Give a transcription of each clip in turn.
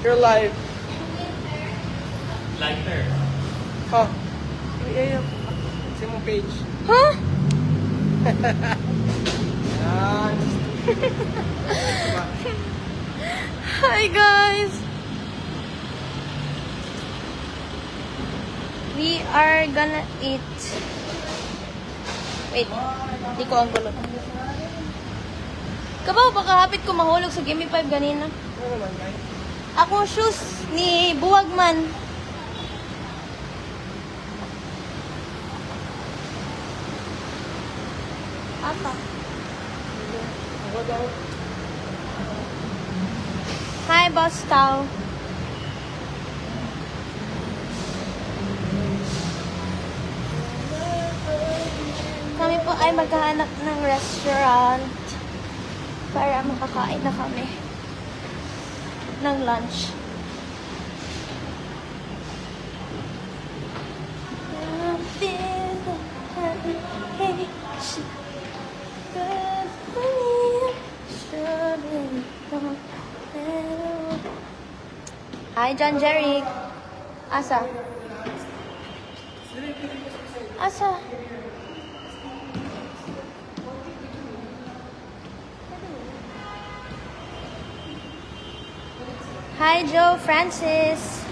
Your life. Lighter. Oh. Ay. Sa mong page. Huh? Yan. Hi guys! We are gonna eat. Wait, di ko ang gulo. Kabaw, baka hapit ko mahulog sa Gimme 5 ganina. Ano naman, guys? Ako shoes ni Buwagman. Apa? Ako daw. Hi, Boss Tao. Kami po ay maghahanap ng restaurant para makakain na kami ng lunch. Hi, John Jerry. Asa? Asa? Hi, Joe Francis.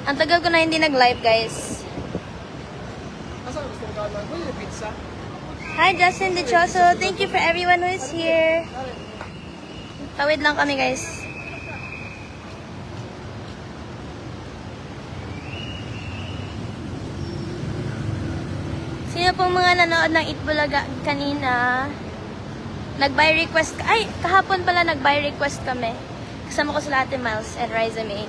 Ang tagal ko na hindi nag-live, guys. Asa gusto mo ka naman? Wala pizza. Hi, Justin Dichoso. Thank you for everyone who is here. Tawid lang kami, guys. Sino pong mga nanood ng Itbulaga kanina? Nag-buy request. Ay, kahapon pala nag-buy request kami. Kasama ko sila Ate Miles and Riza May.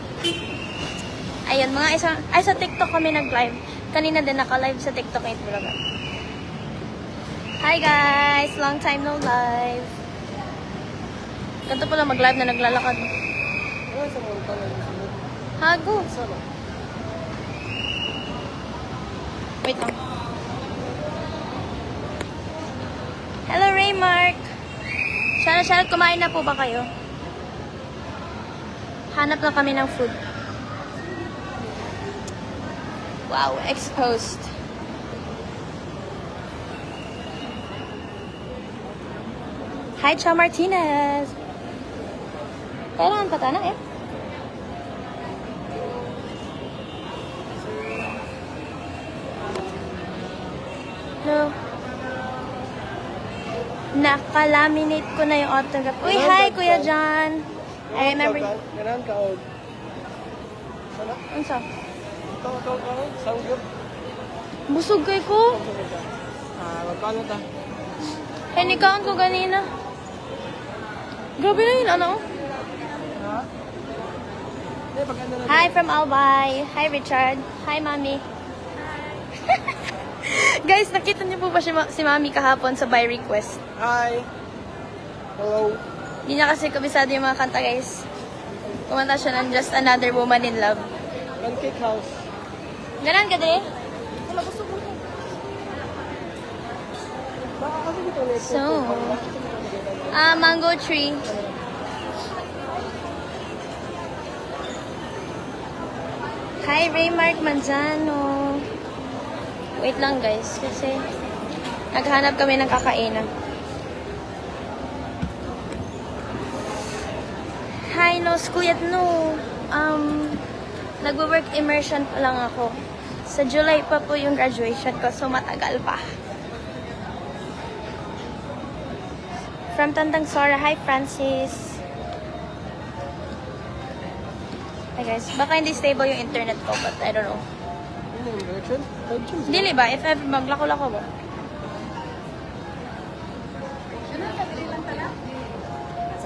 Ayun, sa TikTok kami nag-live. Kanina din naka-live sa TikTok ng Itbulaga. Hi guys! Long time no live. Ganito pala mag-live na naglalakad. Ano sa mga tanong gusto mo? Hago. Sama. Wait lang. Hello, Raymark. Shoutout, kumain na po ba kayo? Hanap na kami ng food. Wow, exposed. Hi, Cha Martinez. Kailangan pa tanong eh. No. Nakalaminate ko na yung autograph. Uy, hi, Kuya John. I remember. Ganaan ka o. Sana? Unsa? Ikaw. Sangyup. Busog kay ko. Magkano ta? Hinikaon ko ganina. Grabe na yun, ano? Ha? Hindi, pag-ano na. Hi from Albay. Hi, Richard. Hi, Mami. Guys, nakita niyo po ba si Mami kahapon sa buy request? Hi. Hello. Hindi niya kasi kabisado yung mga kanta, guys. Kumanta siya ng Just Another Woman in Love. Pancake house. Ganon ka, Dre? Wala, gusto mo. Baka kasi dito na So, mango tree. Hi, Raymark Manzano. Wait lang, guys, kasi naghanap kami ng kakainan. Hi, no, Skuyat, no. Nagwo-work immersion pa lang ako. Sa July pa po yung graduation ko, so matagal pa. From Tandang Sora, hi Francis. Hi guys, baka hindi stable yung internet ko, but I don't know. Ano yung direction? Dili ba? If ever maglako-lako ba?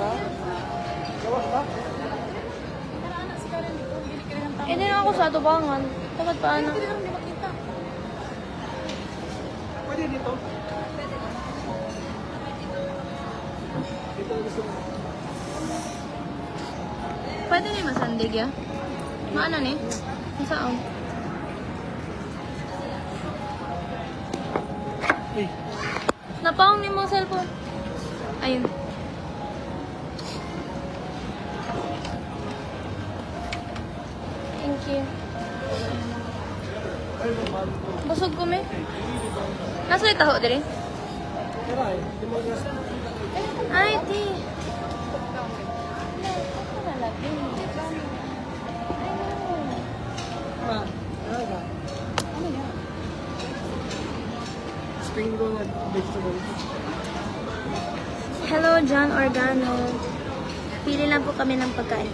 Ha? Gawas ba? Eh, din ako sa Tubangan. Dapat pa ano? Pwede dito. Dito gusto mo. Pwede ni masandig ya? Maano ni? Saan? Uy. Napaong ni mong cellphone. Ayun. Busog ko, me. Nasa ulit taho, diri? Tara eh. Di mo gas. Ay, di. Ma. Ano ba? Ano yan? Spring roll at vegetable. Hello, John Organo. Pili lang po kami ng pagkain.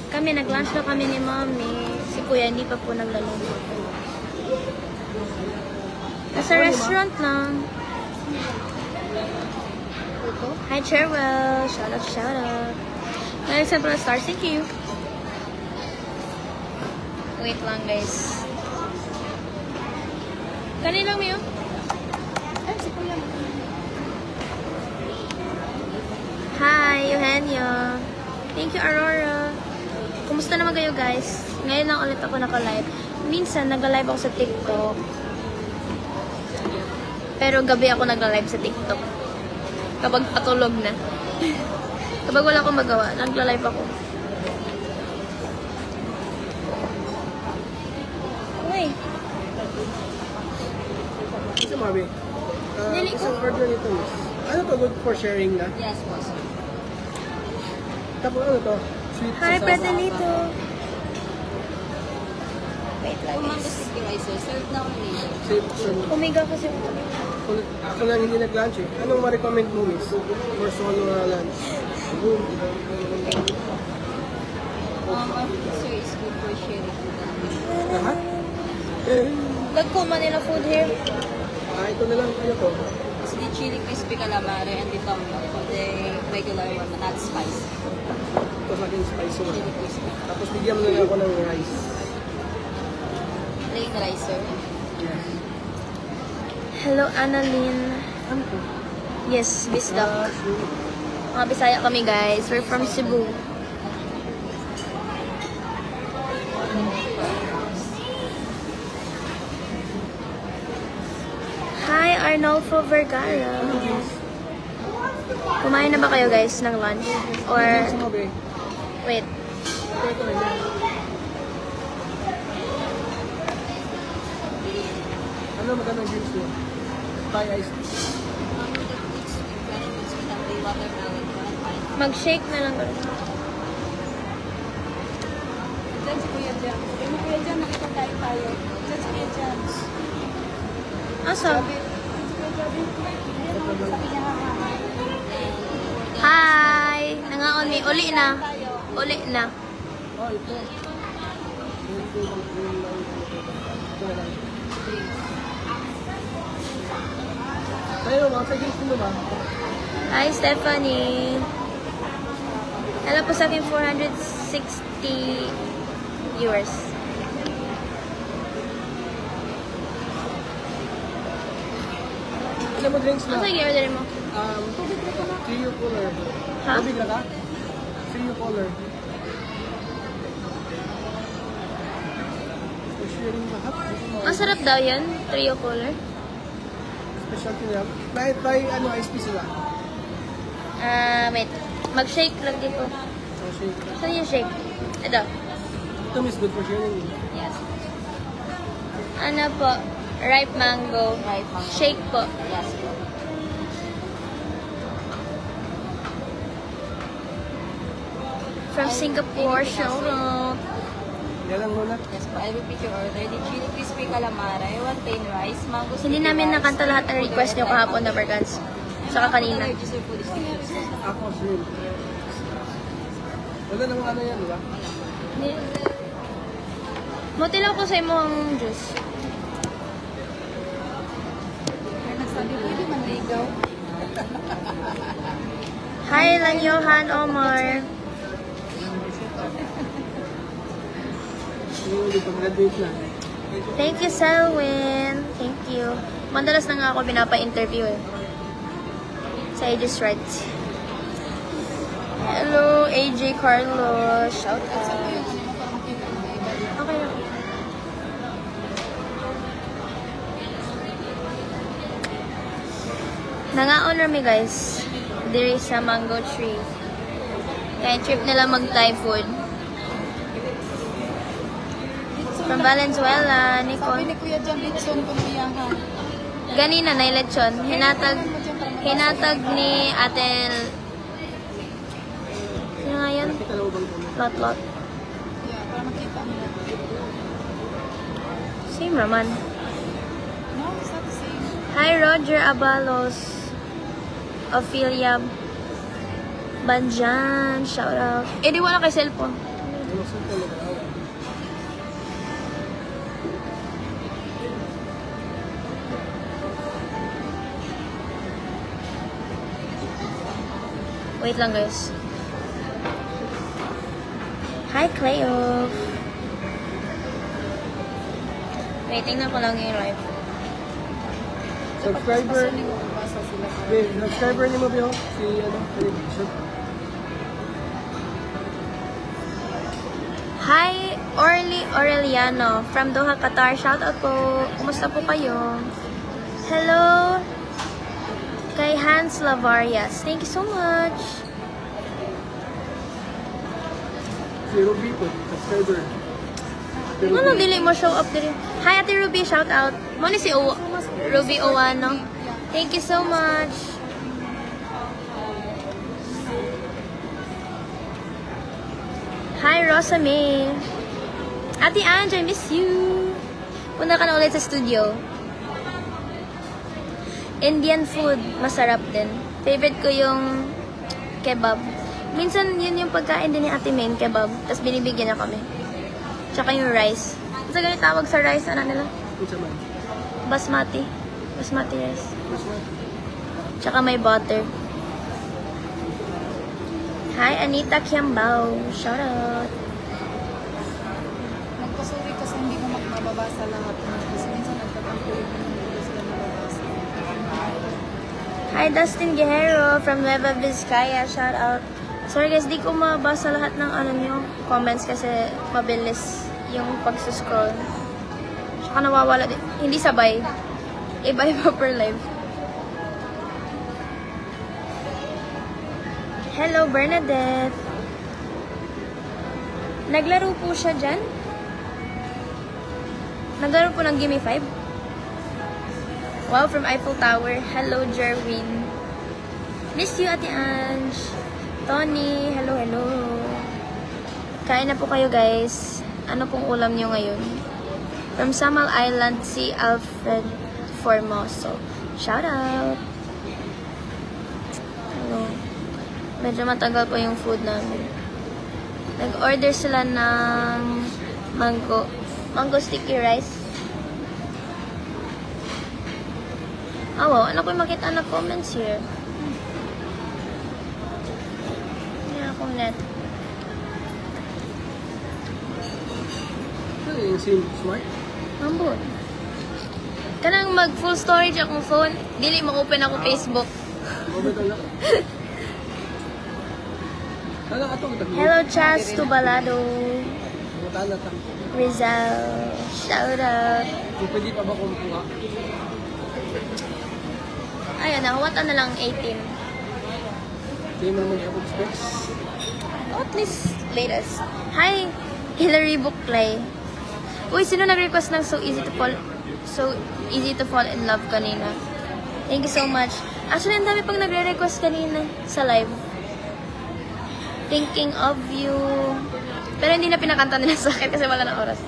Kami, nag-lunch na kami ni Mommy. Si Kuya, hindi pa po naglalaro. Nasa restaurant lang. Hi, Cherwell. Shout out, shout out. May example of stars. Thank you. Wait lang, guys. Kanilang Mio? Ay, si Kuya. Hi, Eugenio. Thank you, Aurora. Kumusta naman kayo, guys? Ngayon lang ulit ako naka-live. Minsan, nag-live ako sa TikTok. Pero gabi ako nag-live sa TikTok. Kapag patulog na. Kapag wala akong magawa, nag-live ako. Uy, Isa Mabi. Dili ko. Isang order nito, miss. Ano to? Good for sharing na? Yes, boss. Tapos ano to? Sweet hi, sauce. Predelito. Wait lang, Kung mango guys. sticky rice, sir, serve na kami later. Safe serve. Umiga kasi ako. Kung ako lang hindi nag-lunch eh. Anong ma-recommend mo, miss? For solo lunch? Sir, is good for sharing. Lahat? Nagko Manila food here. Ito na lang. Ano to? It's the chili crispy calamari and the tom yum. The regular one, not spicy. Ito sa akin spicy one. Chili crispy. Tapos bigyan mo na lang ako ng rice. Plain rice, sir. Yes. Hello, Annalyn. Ano to? Yes, Bisdak. Mga Bisaya kami, guys. We're from Cebu. Hi, Arnolfo Vergara. Kumain na ba kayo, guys, ng lunch? Or, Sa Mabi. wait. Ito na yan. Ano magandang juice mo? Thai iced tea. The watermelon. Mag-shake na lang. Diyan si Kuya Jan. Kuya Jan, nakita tayo. Diyan si Kuya Jan. Asa? Hi! Nangaon mi. Uli na. Uli na. Oh, ito. Ito na lang. Tayo, mga seconds mo ba? Hi, Stephanie. Hello po sa aking 460 viewers. Alam mo drinks Ano na? sa i-order mo? Trio cooler. Ha? Tubig na ka? Trio cooler. For sharing lahat. Masarap daw yan. Trio color. Specialty nila. Try ano, iced tea sila. Wait. Mag-shake lang dito. Oh, shake. Saan yung shake? Ito. Ito miss good for sharing. Yes. Ano po? Ripe mango. Ripe mango. Shake po. Yes, po. From Singapore. Shout out. Yan lang muna. Yes, po. I repeat your order. The chili crispy calamari, one plain rice, mango sticky Hindi namin rice, nakanta lahat ng request nyo kahapon na Bergans. Saka kanina. Allergy, sir, food is delicious. Ako shrimp. Wala namang ano yan, di ba? Muti lang ko sa imo ang juice. Nagsabi, pwede man ligaw. Hi lang Johan Omar. Hindi pag-graduate na. Thank you, Selwyn. Thank you. Madalas na nga ako pinapa-interview eh. Sa Aegis Right. Hello, AJ Carlos. Shout out. Okay lang. Nangaon rami guys. Diri sa mango tree. Kaya trip nila mag-Thai food. From Valenzuela, Sabi Nicole. ni Kuya Jan Litson kung iyahan. Ganina na lechon. Hinatag ni Ate... Sino nga yun? Kita lang bang Lot. Yeah, para makita nila. Same raman. No, it's not the same. Hi, Roger Abalos. Ophelia Banjan. Shout out. Eh, di wala kay cellphone. Ano sa ito nag-aawa? Wait lang, guys. Hi, Cleo. Wait, tingnan ko lang yung live. Subscriber. Kasi ko basa sila. Wait, subscriber ni mo, Biho? Si, ano, television. Hi, Orly Aureliano from Doha, Qatar. Shout out po. Kumusta po kayo? Hello kay Hans Lavarias. Thank you so much. Si Ruby po, subscriber. Si Ano, Ruby. dili mo show up din. Hi, Ate Ruby. Shout out. Mo ni si Ruby Owano. Thank you so much. Hi, Rosa May. Ate Ange, I miss you. Punta ka na ulit sa studio. Indian food, masarap din. Favorite ko yung kebab. Minsan, yun yung pagkain din ni Ate Main, kebab. Tapos binibigyan niya kami. Tsaka yung rice. Sa ganit tawag sa rice, ano nila? Ano sa man? Basmati. Basmati rice. Mas na. Tsaka may butter. Hi, Anita Kiambao. Shout out. Magpasuri kasi hindi mo mababasa lahat. Kasi minsan nagtatampulit mo hindi sila nababasa. Hi, Dustin Guerrero from Nueva Vizcaya. Shout out. Sorry guys, di ko mabasa lahat ng ano nyo, comments kasi mabilis yung pagsuscroll. Tsaka nawawala din. Hindi sabay. Iba-iba per live. Hello, Bernadette. Naglaro po siya dyan? Naglaro po ng Gimme 5? Wow, from Eiffel Tower. Hello, Jerwin. Miss you, Ate Ange. Tony, hello, hello. Kain na po kayo, guys. Ano pong ulam nyo ngayon? From Samal Island, si Alfred Formoso. Shout out. Hello. Medyo matagal po yung food namin. Nag-order sila ng mango sticky rice. Oh, wow. Ano ko yung makita na comments here? Hindi na akong net. Ano yung SIM? Smart? Mambot. Kanang mag full storage akong phone, dili ma-open ako Facebook. Mabito na. Ano ka itong tagli? Hello, Chas Tubalado. Matala ka. Rizal. Shout out. Kung pwede pa ba kumukuha? Ayun, nakawata na lang 18. Hindi mo naman ako specs. Oh, at least latest. Hi, Hillary Bookplay. Uy, sino nag-request ng so easy to fall in love kanina? Thank you so much. Actually, ang dami pang nagre-request kanina sa live. Thinking of you. Pero hindi na pinakanta nila sa akin kasi wala na oras.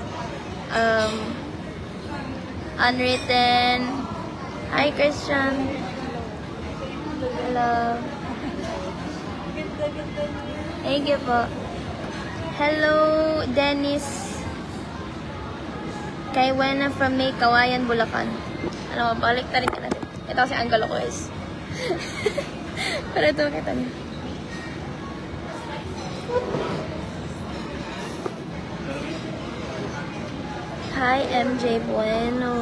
Unwritten. Hi, Christian. Hello. Thank you po. Hello, Dennis. Kay Wena from May Kawayan, Bulacan. Ano, balik ta rin ka natin. Ito kasi angle ko guys. Pero ito kita niyo. Hi, MJ Bueno.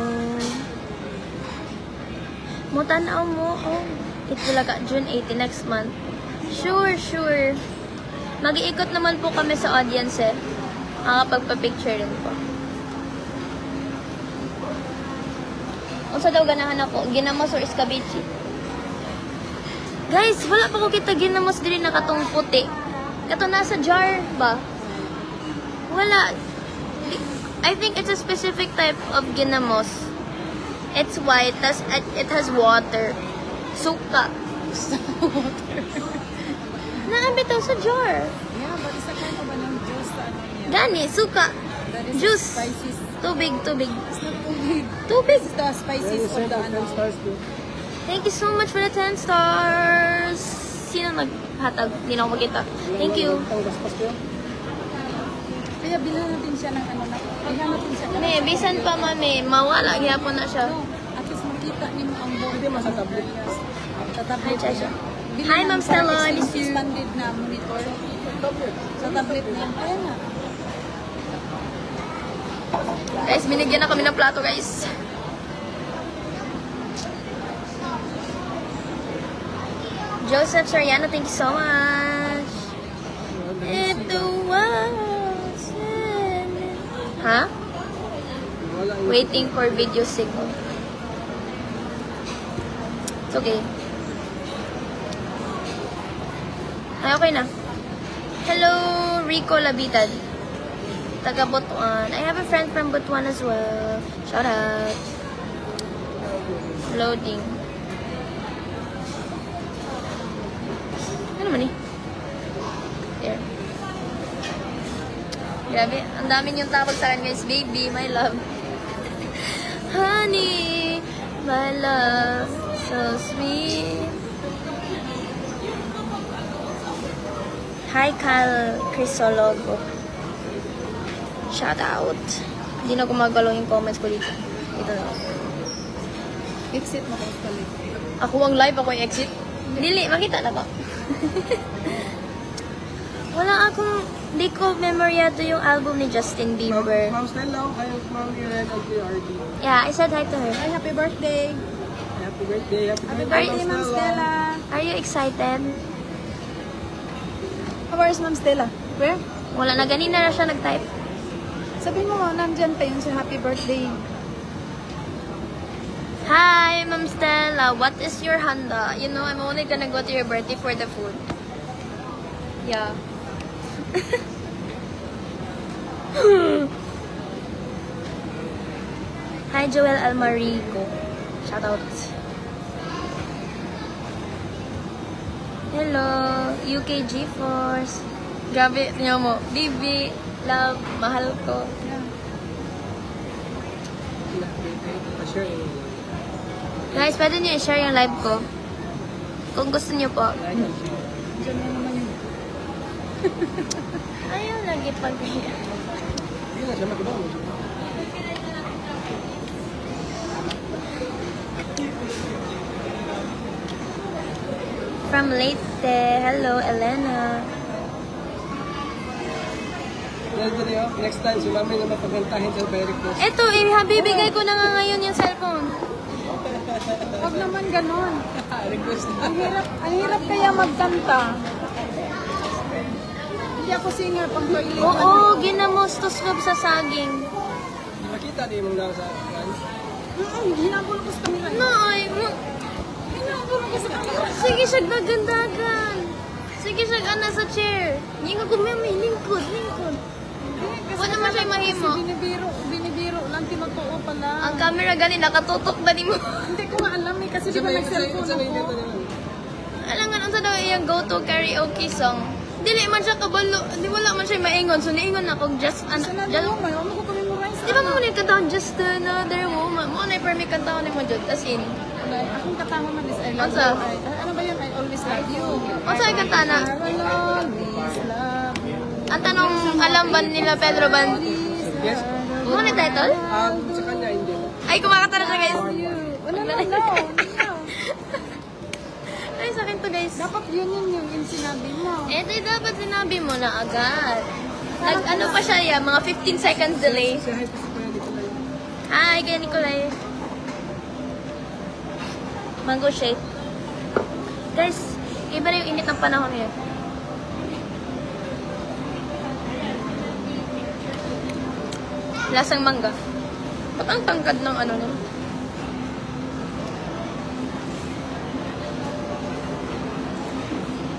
Mutanaw mo. Oh, Itbulaga, June 18 next month. Sure. Mag-iikot naman po kami sa audience eh. Makakapagpa-picture rin po. Unsa daw ganahan ako? Ginamos or escabeche? Guys, wala pa ko kita ginamos diri na katong puti. Kato nasa jar ba? Wala. I think it's a specific type of ginamos. It's white, tas it has water. Suka. Naabitaw sa jar. Yeah, but isa kind of anong juice sa ano niya. Gani, suka. That is Juice. spices. Tubig. It's not tubig. Tubig. It's the spices of the ano. Thank you so much for the 10 stars. Sino naghatag? Hindi na ako makita. Thank you. Kaya bilhan natin siya ng ano na. Bilhan natin siya. May, bisan pa mami. Mawala. Gyapon na siya. No, at least makita niyo ang buong. Pwede mas sa tablet. Sa tablet Hi, Chacha. niya. Hi, Ma'am Stella. I miss you. Expanded na monitor. Sa tablet na yan. Kaya na. Guys, binigyan na kami ng plato, guys. Joseph Soriano, thank you so much. If the was ha? Waiting for video signal. It's okay. Ay, okay na. Hello, Rico Labitad. Taga Butuan. I have a friend from Butuan as well. Shout out. Loading. Ano naman eh? There. Grabe, ang dami niyong tawag sa akin guys. Baby, my love. Honey, my love. So sweet. Hi, Kyle Crisologo. Shout out. Hindi na gumagalaw yung comments ko dito. Dito na ako. Exit mo kung kalit. Ako ang live, ako yung exit. Dili, makita na ko. Wala akong, di ko memoryado yung album ni Justin Bieber. Ma'am Stella, kayo Ma'am Irene at RD. Yeah, I said hi to her. Ay, happy birthday. Happy birthday. Happy Happy birthday, birthday, Ma'am Stella. Are you excited? Where is Ma'am Stella? Where? Wala na, ganina na siya nag-type. Sabihin mo, nandyan pa yun sa happy birthday. Hi, Ma'am Stella. What is your handa? You know, I'm only gonna go to your birthday for the food. Yeah. Hi, Joel Almarico. Shout out. Hello, UKG Force. Grabe, niyo mo. Bibi, love, mahal ko. Yeah. Sure. Guys, pwede niyo i-share yung live ko. Kung gusto niyo po. Diyan na naman yun. Ayaw lagi pag Hindi na siya magbabaw. From Leyte. Hello, Elena. Next time, si Mami na mapagantahin sa by request. Eto, ibibigay ko na nga ngayon yung cellphone. Huwag naman ganon. Request na. Ang hirap kaya magkanta. Hindi ako singer pang toilet. Oo, ginamostos ko sa saging. Makita di mo lang sa kan. Hinabol ko sa kamera. No, ay, Hinabol ko sa kamera. sige siya gagandagan. Sige siya ana sa chair. Hindi nga kumemi, lingkod. Wala naman siya mahimo. Binibiro lang, tinutuo pala. Ang camera gani, nakatutok ba ni mo? Hindi ko nga alam eh, kasi di ba nag-cellphone ako. Alam nga, unsa daw iyang go-to karaoke song. Dili man siya kabalo, di wala man siya maingon. So, niingon na kung just, Sa nalo mo, ano ko pa-memorize? di ba mo muna yung kantahan, just another woman? Mo na yung may kantahan ni mo, Jod. As in, Akong katama man is I love Unsa? you. Ano ba yun? I always love you. unsa yung kanta na? I will always love you. Ang tanong, alam ba nila Pedro Ban? Yes. Mo na title? Sa kanya, hindi. Ay, kumakata na siya, guys. No. Ay, sa akin to, guys. Dapat yun yung sinabi mo. Eh, di dapat sinabi mo na agad. Ano pa siya, yeah, mga 15 seconds delay. Si Hype si Kuya dito lang. Hi, kaya Nicolay. Mango shake. Guys, iba na yung init ng panahon ngayon. Lasang mangga. Ba't ang tangkad ng ano nun?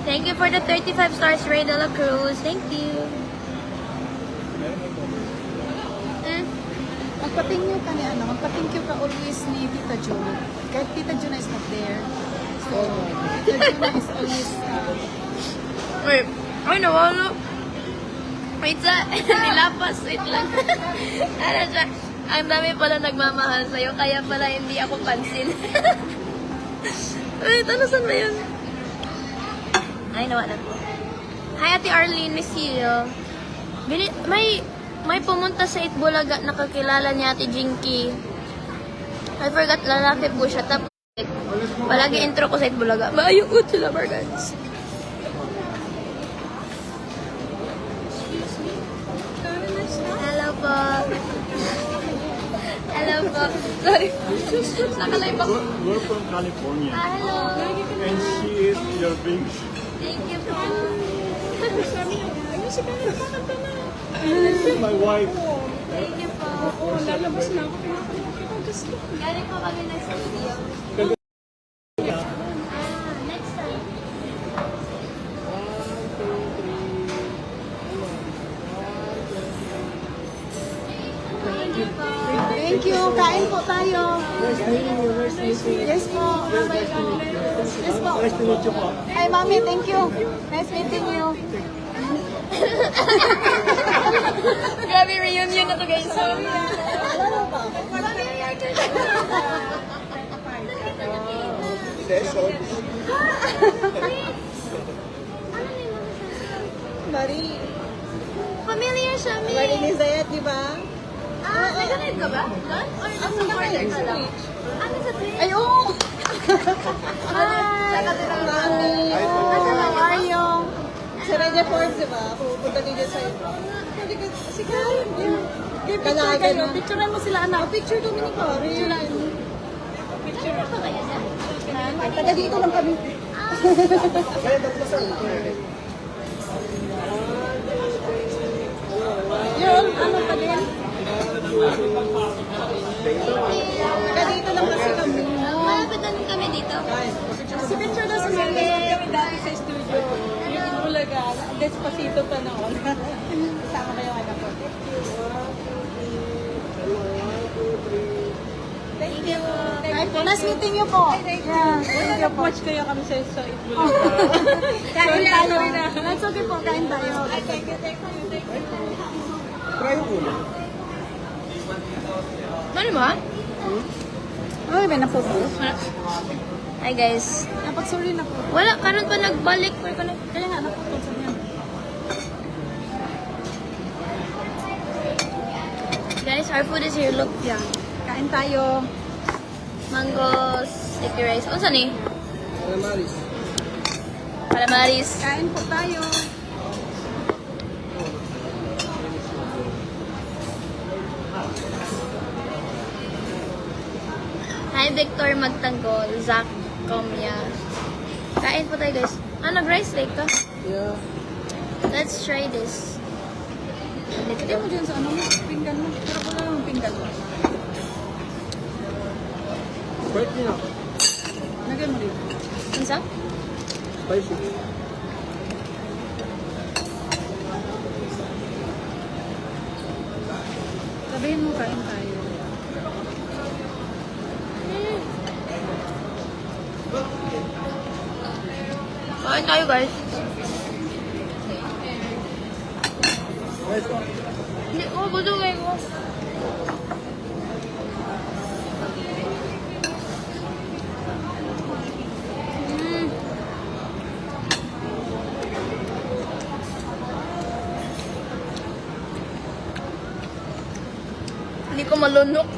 Thank you for the 35 stars, Ray de la Cruz. Thank you. Magpa-thank you ka ni ano, magpa-thank you ka always ni Tita Jo. Kahit Tita Jo na is not there. So, Tita Jo na is always, Wait, ay nawala. Wait sa, nilapas, wait lang. Ano siya, ang dami pala nagmamahal sa'yo, kaya pala hindi ako pansin. Wait, ano saan ba yun? Ay, nawala. Hi, Ate Arlene, miss you. May pumunta sa Itbulaga, nakakilala niya Ate Jinky. I forgot, lalaki po siya. Tapos, palagi intro ko sa Itbulaga. Maayukot sila, Bargans. Hello po. Hello po. Sorry. Nakalive ako. We're from California, Hello. and she is your big. Thank you po. My wife. Thank you po. lalabas na ako. Galing po kami ng studio. Next time. Thank you po. Thank you. Kain po tayo. Nice meeting you. Nice meeting you. Yes po. Yes po. Nice to meet you po. Hi, Mami. Thank you. Nice meeting you. Grabe reunion na to guys. So, Marie. familiar siya, Mi. Marie ni Zayat, di ba? Ah, nag-live ka ba? Doon? Or nasa border ka lang? Ah, nasa Twitch? Ay, oo. Hi! Mami. How are you? Si Regia Forbes, di ba? Pupunta din dyan sa'yo. Si Karen. Picture kayo. Picturean mo sila, anak. Picture kami ni Karen. Picture. Ano pa kayo dyan? Taga dito lang kami. Yun, ano pa din? Taga dito lang kasi kami. Malapit na kami dito. Si picture na si Mami. Kami dati sa studio. Yung Bulaga. Despacito pa noon. Kasama ko yung anak ko. Thank you. Hi po. Nice meeting you po. Yeah. Thank you po. Watch kaya kami sa Itbulaga. Kain tayo. That's okay po. Kain tayo. Try yung ulo. Ano ba? Ay, may napopost. Hi guys. Napag-sorry na po. Wala, karon pa nagbalik. Kaya nga, napopost niya. Guys, our food is here. Look. Yeah. Kain tayo. Mango sticky rice. Unsa ni? Calamaris. Calamaris. Kain po tayo. Hi Victor Magtanggol. Zach Comya. Kain po tayo guys. Ah, nag-rice lake ka? Yeah. Let's try this. Pwede mo dyan sa ano mo, pinggan mo. Pero wala namang pinggan mo. Spicy na. Lagyan mo dito. Unsa? Spicy. Sabihin mo, kain tayo. Kain tayo guys. Nice po. Hindi ko, busugay ko. Hindi ko malunok.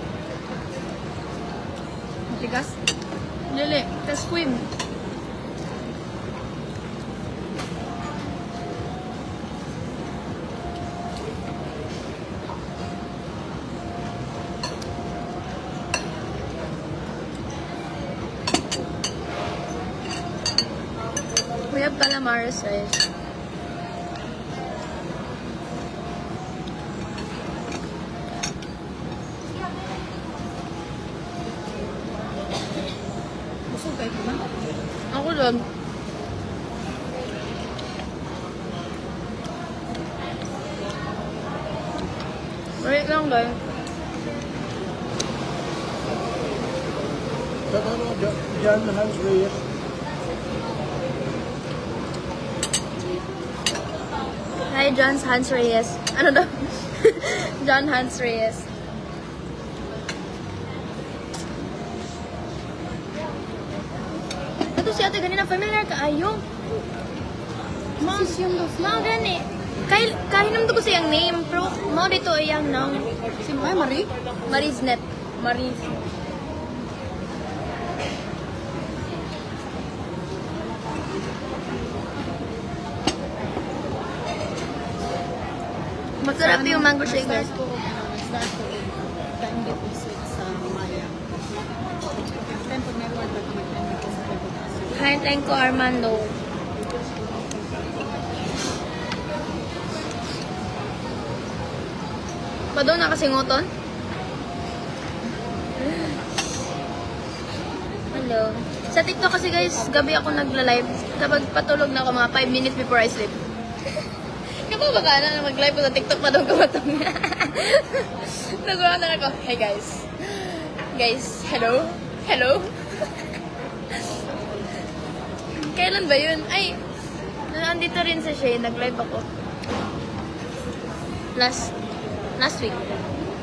Matigas? Dili, ka-squid. We have calamaris rice. Busog kayo ba? Ako doon. Wait lang guys. John Hans Reyes. Hi, John Hans Reyes. Ano daw? John Hans Reyes. Ito si ate ganina, familiar ka ayo. Mga gani. Kahinom to ko siyang name, pero mo dito iyang nang. Si Marie? Marisnet. Maris. Masarap yung mango shaker. Start ko time deposit sa Maya. Time pag may order ko mag-time deposit sa deposit. Kain ko Armando. Padaw na kasi ngoton? Hello. Sa TikTok kasi guys, gabi ako nagla-live. Kapag patulog na ako mga 5 minutes before I sleep. Kapag baka na mag-live ko sa TikTok, padaw ka matang. Nagulong na ako. Hey guys. Guys, hello? Hello? Kailan ba yun? Ay, nandito rin sa Shane. Nag-live ako. Last week.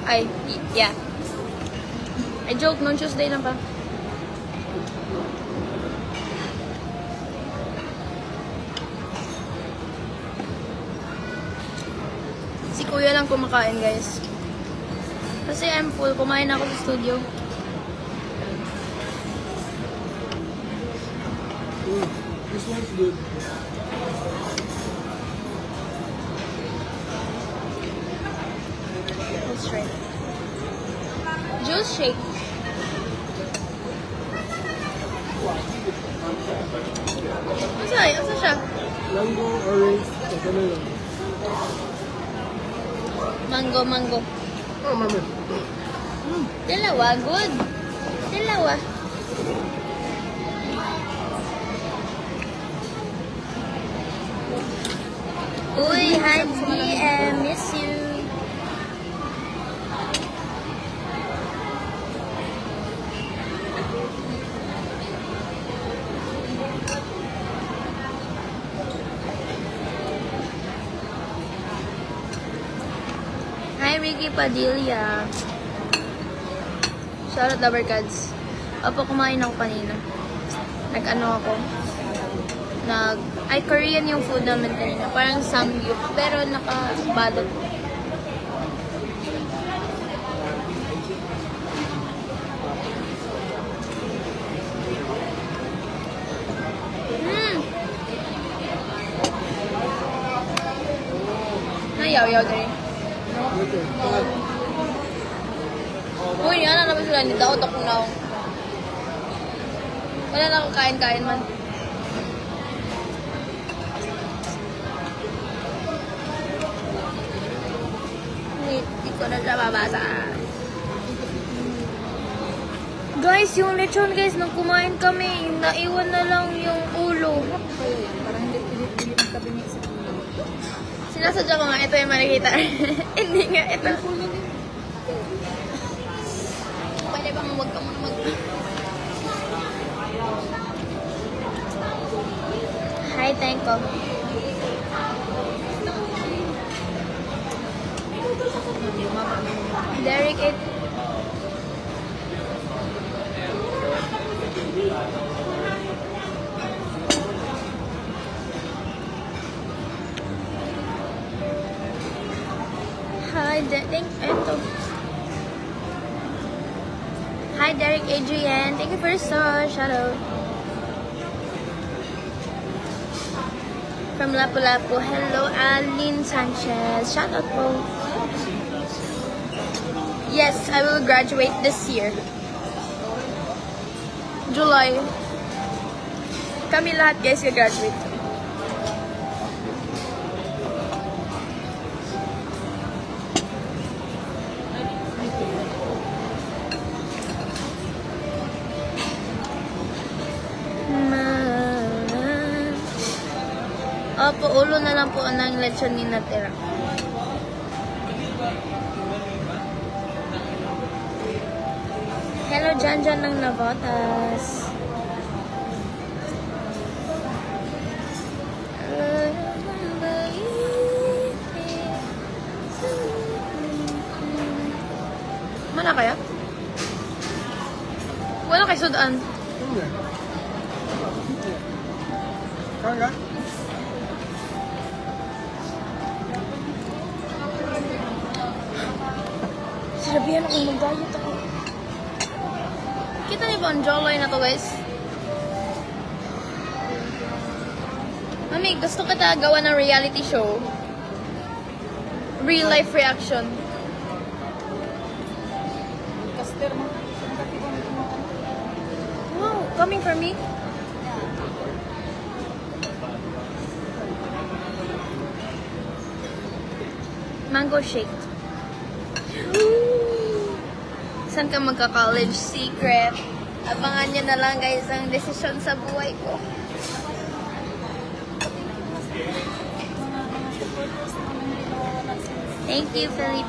Ay, yeah. I joke, noon Tuesday lang pa. Si kuya lang kumakain, guys. Kasi I'm full. Kumain ako sa studio. This one's good. Let's try. Juice shake. Asa siya? Mango, orange, watermelon. Mango. Oh, mami. Dalawa, good. Dalawa. Uy, hi GM, miss you. Hi Ricky Padilla. Shoutout Lovercats. Opo, kumain ako kanina. Nag-ano ako. Ay, Korean yung food namin kanina. Parang samgyup. Pero nakabalot. Nayaw-yaw din. Uy, yan na naman sila. Nita utok na ako. Wala na ako kain-kain man. Wait, di ko na siya babasa. Guys, yung lechon guys, nung kumain kami, naiwan na lang yung ulo. Parang hindi pilit ang kabingi sa ulo. Sinasadya ko nga, ito yung makikita. Hindi nga, ito. Pwede bang huwag ka muna Hi, Tenko. Derek, Hi, Hi, Derek Adrian. Thank you for the star. Shout out. From Lapu-Lapu. Hello, Aline Sanchez. Shout out po. Yes, I will graduate this year. July. Kami lahat guys graduate. Opo, ulo na lang po ang lechon ni natira. Hello, Janjan ng Navotas. Mana kaya? Wala kay sudan. Hindi. Kaya? Sinabihan akong mag-diet ako. Kita niyo ba ang jawline na to, guys? Mami, gusto kita gawa ng reality show. Real life reaction. Caster mo. Wow, coming for me? Mango shake. Saan ka magka-college? Secret. Abangan niyo na lang, guys, ang desisyon sa buhay ko. Thank you, Philip.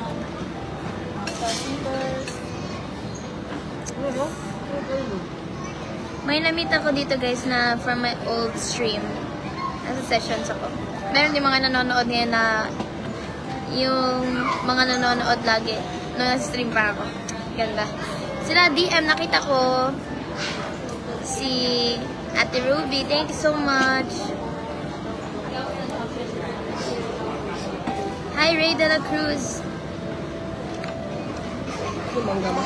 May na-meet ako dito, guys, na from my old stream. Nasa sessions ako. Meron din mga nanonood ngayon na yung mga nanonood lagi nung nasa stream pa ako. Ganda. Sila DM, nakita ko si Ate Ruby. Thank you so much. Hi, Ray de la Cruz. Ako mangga ba?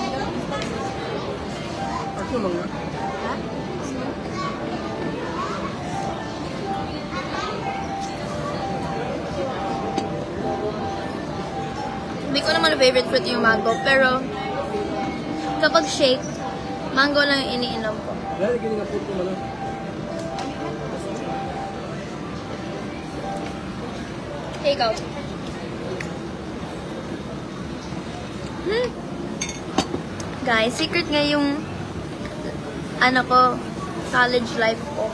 Ako mangga. Hindi ko naman favorite fruit yung mango, pero kapag shake, mango lang yung iniinom ko. Dahil gini nga puto mo na. Take out. Guys, secret nga yung college life ko.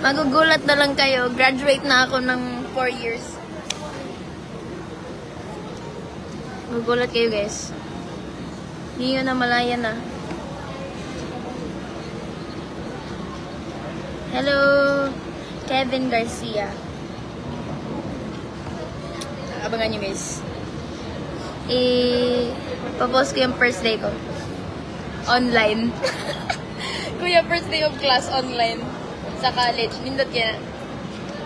Magugulat na lang kayo, graduate na ako ng 4 years. Magugulat kayo, guys. Hindi yun na malaya na. Hello, Kevin Garcia. Abangan nyo, guys. Papost ko yung first day ko. Online. Kuya, first day of class online. Sa college. Nindot yan.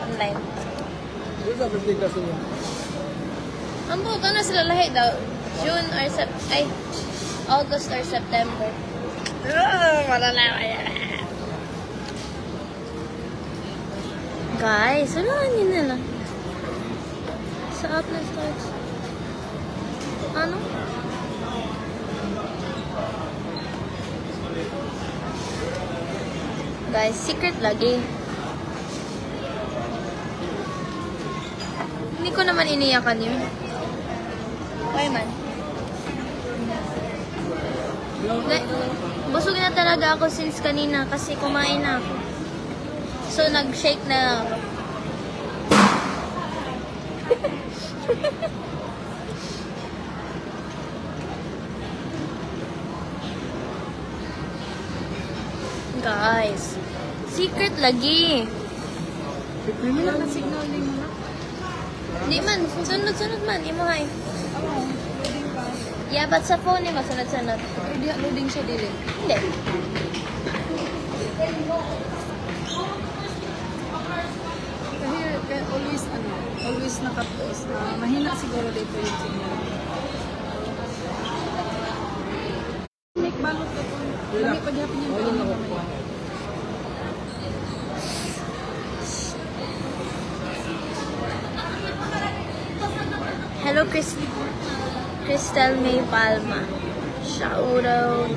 Online. Ano sa birthday class niyo? Ang buka na sila lahi daw. June or August or September. Malala kaya. Guys, saluhan nyo na lang. Sa Atlas Stars. Ano? Guys, secret lagi. Hindi ko naman iniyakan yun. Okay man. Busog na talaga ako since kanina kasi kumain na ako. So, nag-shake na ako. Guys, secret lagi. Wala na signaling mo na. Di man, sunod-sunod man. Imo hay. Yeah, but sa phone mo, sunod-sunod. Hindi, loading siya dili. Hindi. Kaya always nakapost. Mahina siguro dito yung signal. Make balot ka po. Lagi paghapin yung kainin mamaya. Hello, Crystal May Palma. Shoutout.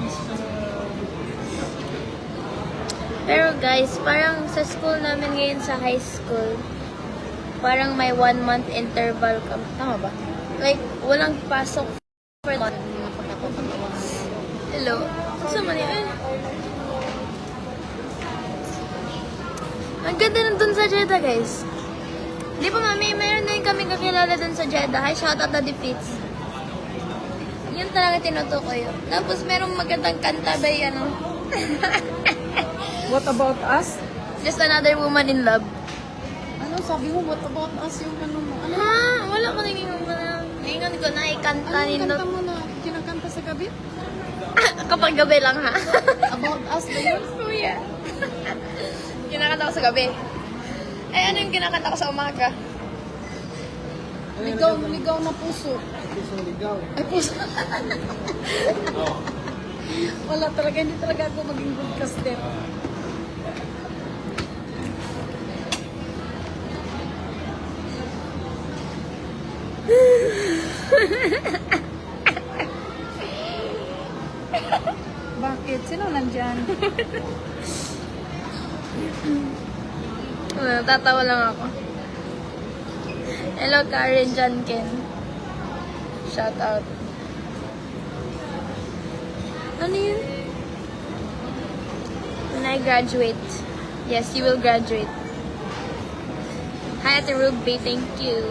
Pero guys, parang sa school namin ngayon sa high school, parang may 1 month interval kami. Tama ba? Like, walang pasok for month. Hello? Gusto mo niya? Ang ganda nun dun sa Jeddah, guys. Di ba, mami? Mayroon din kami kakilala dun sa Jeddah. Hi, shoutout na Defeats. Yun talaga tinutukoy yun. Tapos merong magandang kanta ba ano? What about us? Just Another Woman in Love. Ano sabi mo, what about us yung ano mo? Ano? Ha? Wala ko naging ngayon ko na ikanta Ano yung kanta nito. mo na kinakanta sa gabi? Kapag gabi lang ha. About us ba yun? Kuya. Kinakanta ko sa gabi. Eh, ano yung kinakanta ko sa umaga? Ligaw, ligaw na puso. Isang ligaw. Ay, puso. Wala talaga, hindi talaga ako maging broadcaster. Bakit? Sino nandyan? Tatawa lang ako. Hello, Karen Janken. Shout out. Ano yun? When I graduate. Yes, you will graduate. Hi, Ate Ruby. Thank you.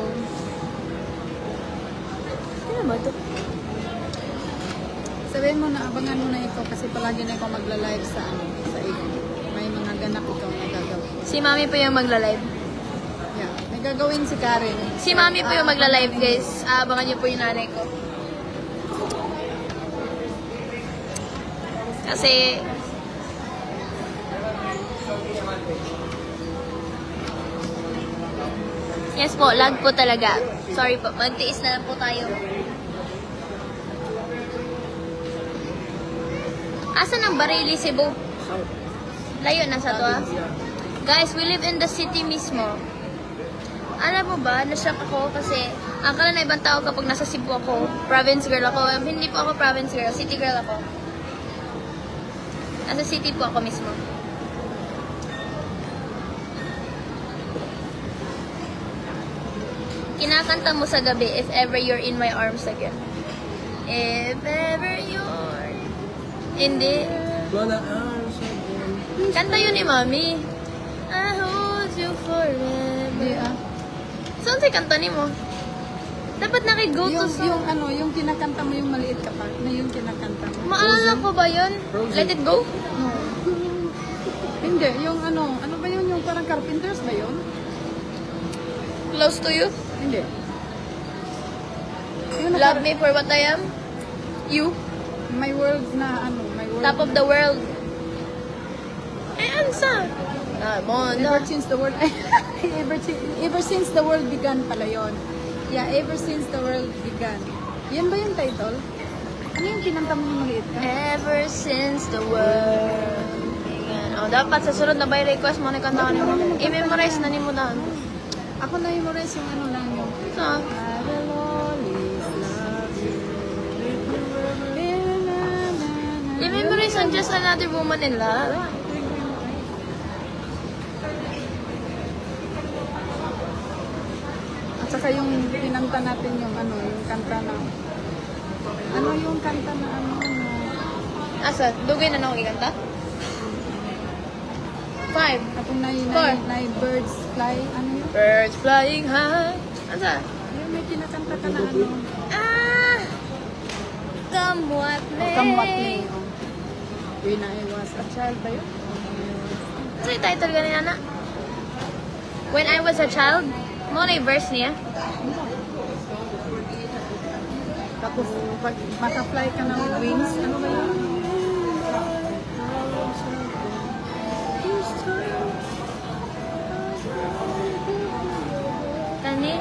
Ano ba ito? Sabihin mo na, abangan mo na ikaw kasi palagi na ikaw magla-live sa sa iyo. May mga ganap ikaw na gagawin. Si Mami po yung magla-live. Yeah. May gagawin si Karen. Si Mami po yung magla-live, guys. Abangan niyo po yung nanay ko. Kasi yes po, lag po talaga. Sorry po, magtiis na lang po tayo. Asan ang Barili, Cebu? Layo na sa to, ah. Guys, we live in the city mismo. Alam mo ba, na-shock ako kasi akala na ibang tao kapag nasa Cebu ako, province girl ako. Hindi po ako province girl, city girl ako. Nasa city po ako mismo. Kinakanta mo sa gabi, if ever you're in my arms again. If ever you're... Hindi. Gonna answer them. Kanta yun ni Mami. I hold you forever. Hindi ah. Saan si kanta ni mo? Dapat naki-go to Yung, sa... yung ano, yung kinakanta mo yung maliit ka pa, na yung kinakanta mo. Maalala ko ba yun? Frozen. Let it go? No. Hindi, yung ano ba yun, yung parang Carpenters ba yun? Close to you? Hindi. Yun na Love parang- me for what I am? You? My world na ano, my world. Top of the world. Eh, ansa? Ever since the world, ever since the world began pala yun. Yeah, ever since the world began. Yan ba yung title? Ano yung kinanta mo yung maliit ka? Ever since the world began. Oh, dapat sa sunod na by request mo na kantahan mo. I-memorize na ni mo na. Ako na memorize yung ano lang yung Sa? I will always love you. I-memorize ang Just Another Woman in Love. At saka yung pinanta natin yung ano, yung kanta na ano yung kanta na ano Asa? Dugay na akong ikanta? 5. atong Four. na birds fly, ano yun? Birds flying high. Asa? Yung may kinakanta ka na ano. Ah! Come what may. Come what may. Oh. When I was a child ba yun? Ano yung title ganyan na? When I was a child? Mo na yung verse niya. Tapos pag butterfly ka ng wings, ano ba yun? Kani?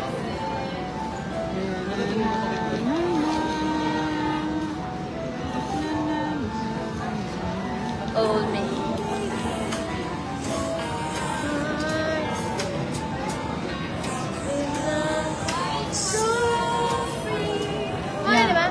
Old me. Oh, yun, diba?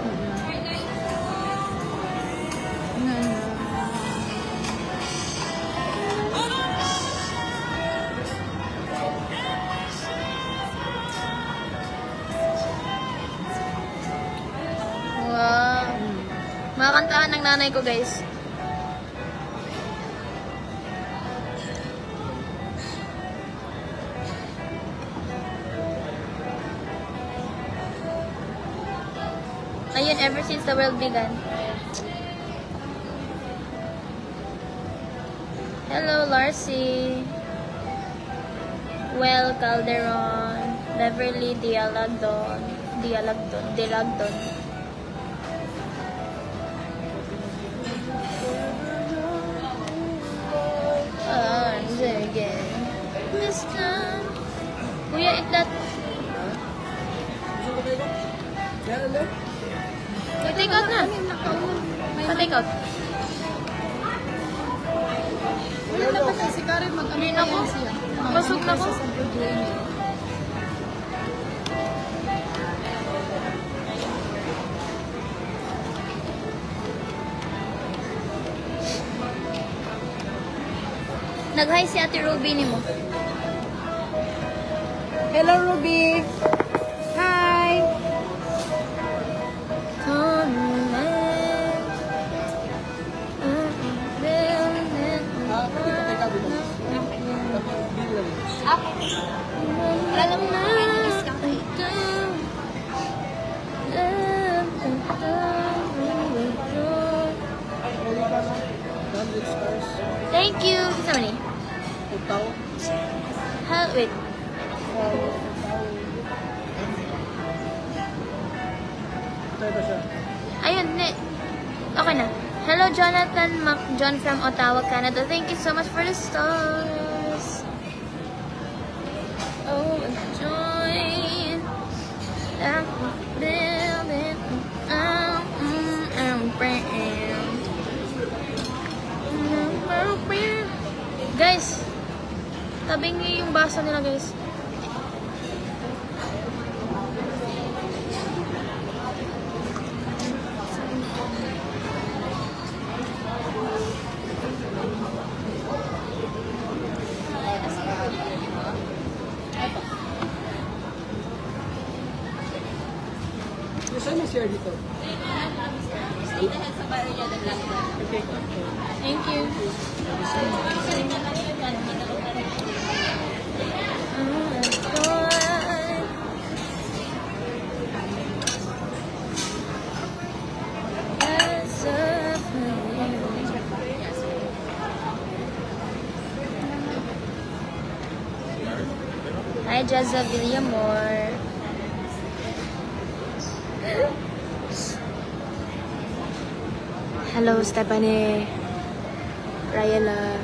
Wow. Makakantahan ng nanay ko, guys. Ayun, ever since the world began. Hello, Larcy. Well, Calderon. Beverly Dialagdon. Again. Miss John. Kuya, eat that. Yan ano? Take out na. Pa-take out. Wala na pa si Karen mag-ano Hindi na ako. siya. Busog na ako. Sa Broadway. Nag-hi si Ate Ruby ni mo. Hello, Ruby. Hi. Ah, take out dito. Bill na rin. Alam na. Only ka na. 100 stars. Thank you. Sama ni. Utaw. Wait. Ito ba siya? Ayun, okay na. Hello, Jonathan John from Ottawa, Canada. Thank you so much for the stars. Oh, joy. That building. Guys, tabing niyo yung baso nila, guys. Saan yung share dito? Thank you. Hi, Jazza Villamor. Hello, Stephanie. Rayala.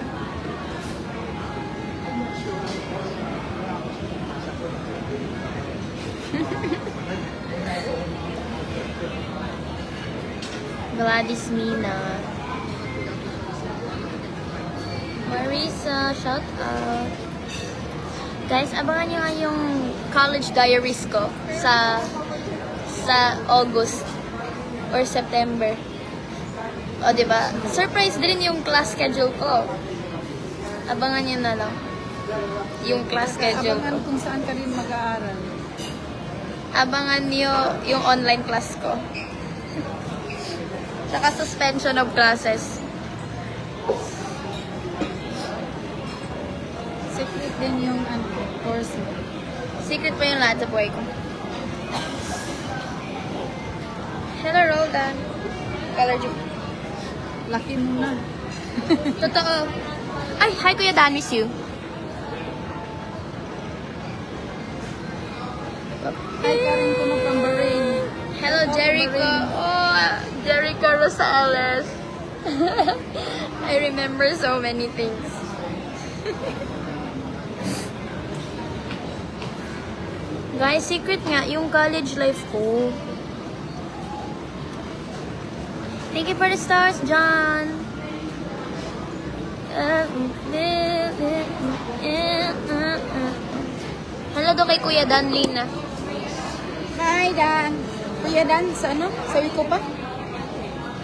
Gladys Mina. Marisa, shout out. Guys, abangan nyo nga yung college diaries ko sa August or September. O, diba? Surprise din yung class schedule ko. Abangan nyo na lang yung class schedule ko. Abangan kung saan ka rin mag-aaral. Abangan nyo yung online class ko. Tsaka suspension of classes. Secret din yung course mo. Secret pa yung lahat sa buhay ko. Hello, Roldan. Color June. Laki mo na. Totoo. Ay, hi Kuya Dan, miss you. Hi, Karen Kuno from Bahrain. Hello, Jericho. Oh, Jericho Rosales. I remember so many things. Guys, secret nga yung college life ko. Thank you for the stars, John. Hello do kay Kuya Dan Lina. Hi, Dan. Kuya Dan, sa ano? Sa Wiko pa?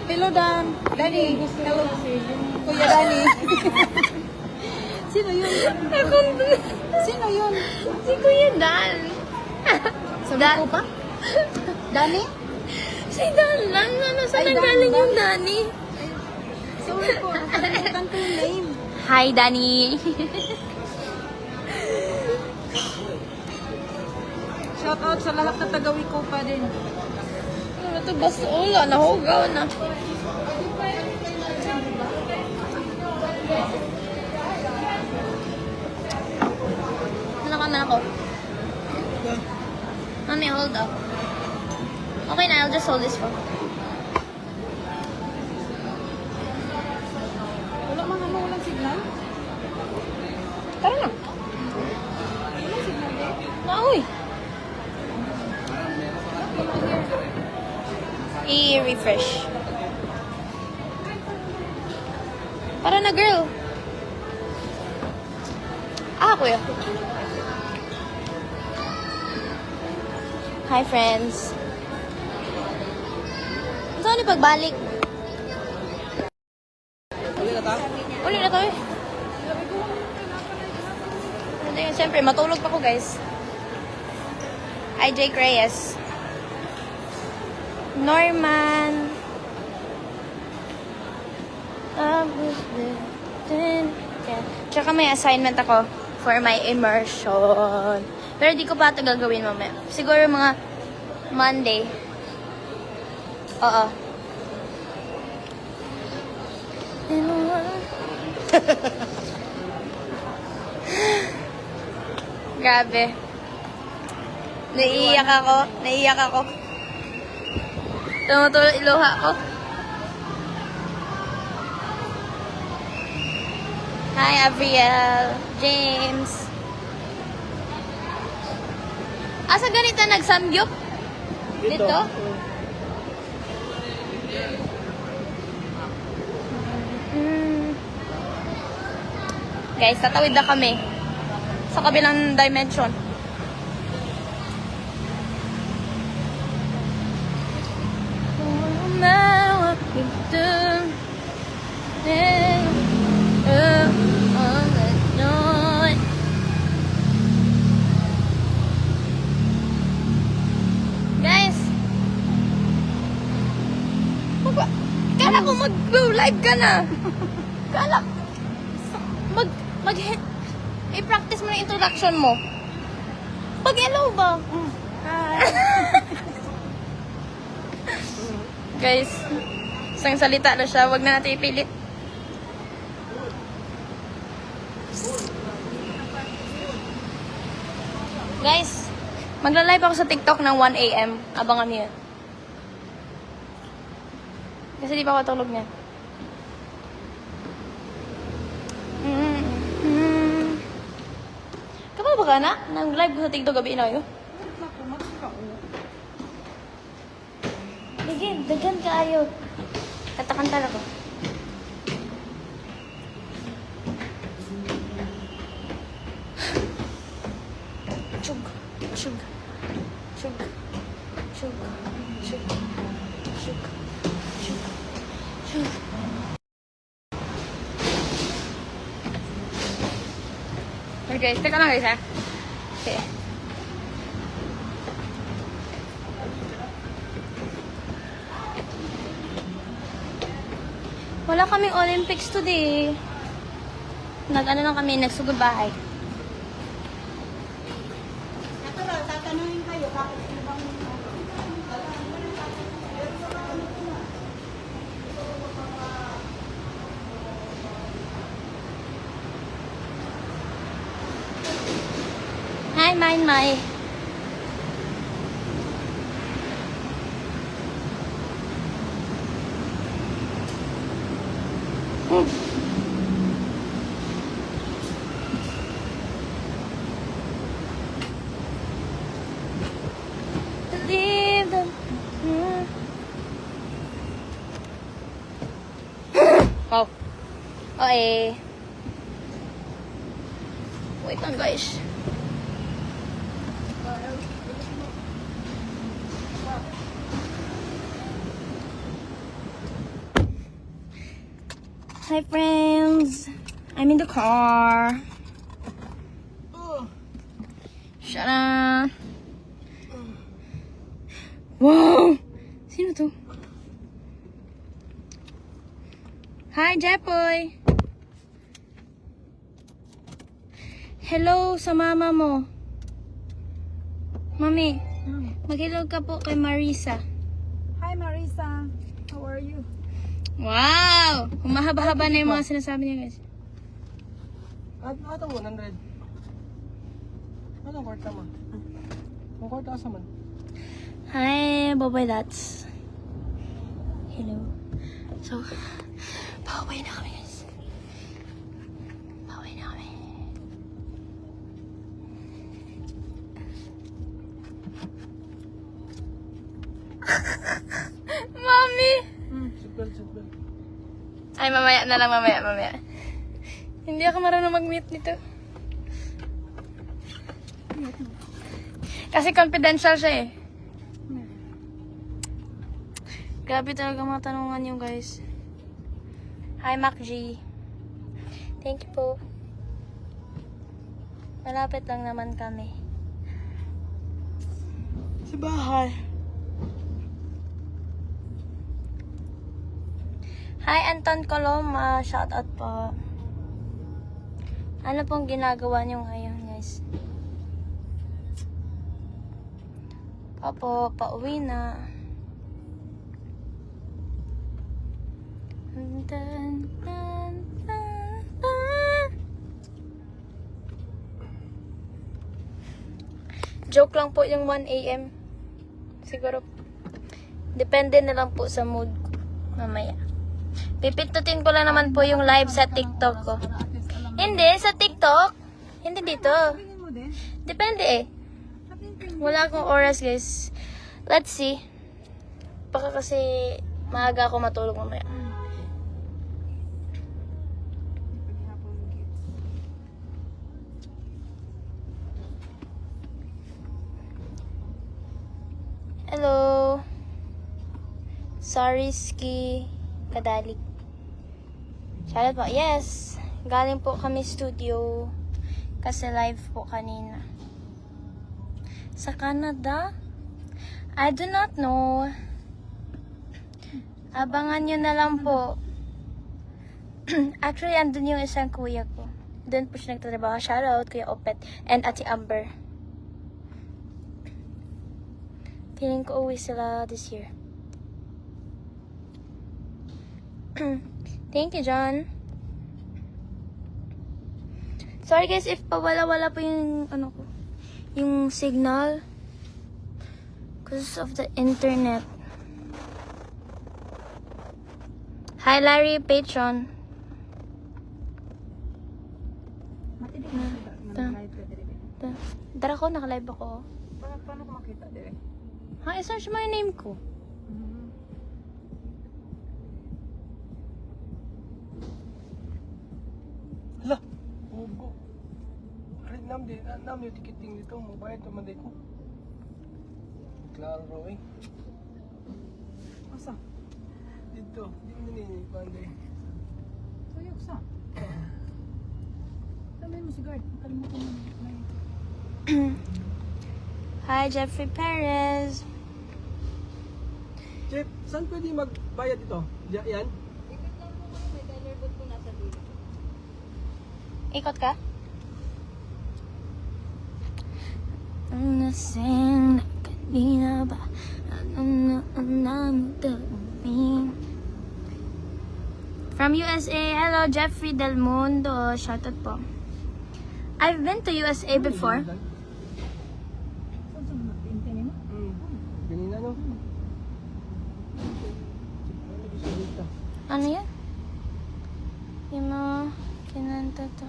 Hello, Dan. Dani. Hello. Kuya Dani. Sino yun? Sino yun? Si Kuya Dan. Sa Wiko pa? Dani? Si Dan lang. Ano, saan Ay, Dan, nanggaling Dan. yung Dani? Sorry po. Nakalimutan ko yung name. Hi, Dani. Shout out sa lahat na taga Wiko pa din. Ano ito basula. Nahugaw na. Naman ako. Mami, hold up. Okay na, I'll just hold this phone. Wala mga walang signal? Tara na. Walang signal eh. Nauy. I-refresh. Para na, girl. Kuya. Hi, friends. Saan ni pagbalik? Uli na to eh. Siyempre, matulog pa ko, guys. Hi, Jake Reyes. Norman. Tsaka may assignment ako for my immersion. Pero di ko pa ito gagawin mamaya. Siguro mga Monday. Oo. Grabe. Naiiyak ako. Tumutulo iluha ko. Hi, Abriel. James. Asa ganito nagsamgyup? Dito? Guys, tatawid na kami sa kabilang dimension. Guys, kala ko mag-live ka na. Kala i-practice mo na introduction mo. Pag-hello ba? Hi. Guys, isang salita na siya. Wag na natin ipilit. Guys, magla-live ako sa TikTok ng 1 AM. Abangan niyo. Kasi di pa ako tulog niyan. Kapag ba ka na? Nag-live ko sa TikTok gabi na yun. Dagan kaayo. Katakanta ko. Chug, chug, chug, chug, chug, chug, chug, chug. Okay, teka lang guys ha. Okay. Wala kaming Olympics today. Nag-ano lang kami, nagsugod bahay. Natural, tatanungin kayo bakit sino bang Hi, Mai. Leave them. Oh. Okay. Wait lang, guys. Hi, friends. I'm in the car. Shana. Wow! Sino to? Hi, Jepoy. Hello sa mama mo. Mami, mag-hello ka po kay Marisa. Hi Marisa, how are you? Wow! Humahaba-haba na yung mga sinasabi niya, guys. At atong 100. Anong kwarta mo? Ang kwarta ka sa man? Hi, Boboy Lats. Hello. So, pauwi na kami, guys. Pauwi na kami. Mami! Seatbelt. Ay, mamaya na lang, mamaya. Hindi ako marunong mag-mute nito. Kasi confidential siya eh. Grabe talaga mga tanungan niyo, guys. Hi, Mac G. Thank you po. Malapit lang naman kami. Sa bahay. Hi, Anton Coloma. Shout out po. Ano pong ginagawa niyo ngayon, guys? Opo, pauwi na. Dun, dun, dun, dun. Joke lang po yung 1 AM. Siguro, depende na lang po sa mood ko mamaya. Pipindutin ko lang naman po yung live sa TikTok ko. Hindi, sa TikTok. Hindi dito. Depende eh. Wala akong oras, guys. Let's see. Baka kasi maaga ako matulog mamaya. Hello. Sorry, Ski. Kadalik. Shoutout po. Yes. Galing po kami studio. Kasi live po kanina. Sa Canada? I do not know. Abangan nyo na lang po. Actually, andun yung isang kuya ko. Doon po siya nagtatrabaho. Shoutout, Kuya Opet. And Ate Amber. Feeling ko uwi sila this year. Thank you, John. Sorry guys if pawala-wala po yung ano ko, yung signal because of the internet. Hi Larry, Patron. Dara ko, naka-live ako. Paano ko makita dire? Ha, i-search mo yung name ko. Hala, ugo. Arit nam yung ticketing dito. Mabayad naman din ko. Klaro eh. Asa? Dito. Dito nini, Monday. Tuyok sa. Sabihin mo si guard. Kalimutan mo na. Hi Jeffrey Perez. Jeff, saan pwede magbayad dito? Yan? Ikot ka? Ang nasing na kanina ba? From USA, hello Jeffrey Del Mundo. Shoutout po. I've been to USA before. Ganina no? Ano yan? Yung mga kinanta to.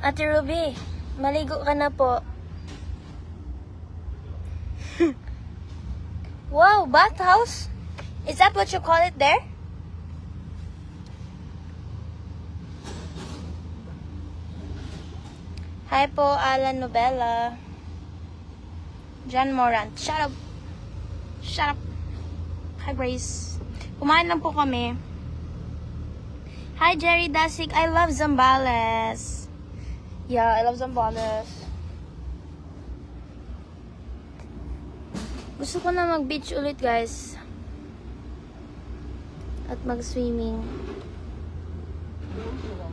Ate Ruby, maligo ka na po. Wow, bathhouse? Is that what you call it there? Hi po, Alan Novella. John Morant. Shut up. Shut up. Hi, Grace. Kumain lang po kami. Hi, Jerry Dasik. I love Zambales. Yeah, I love Zambales. Gusto ko na mag-beach ulit, guys. At mag-swimming.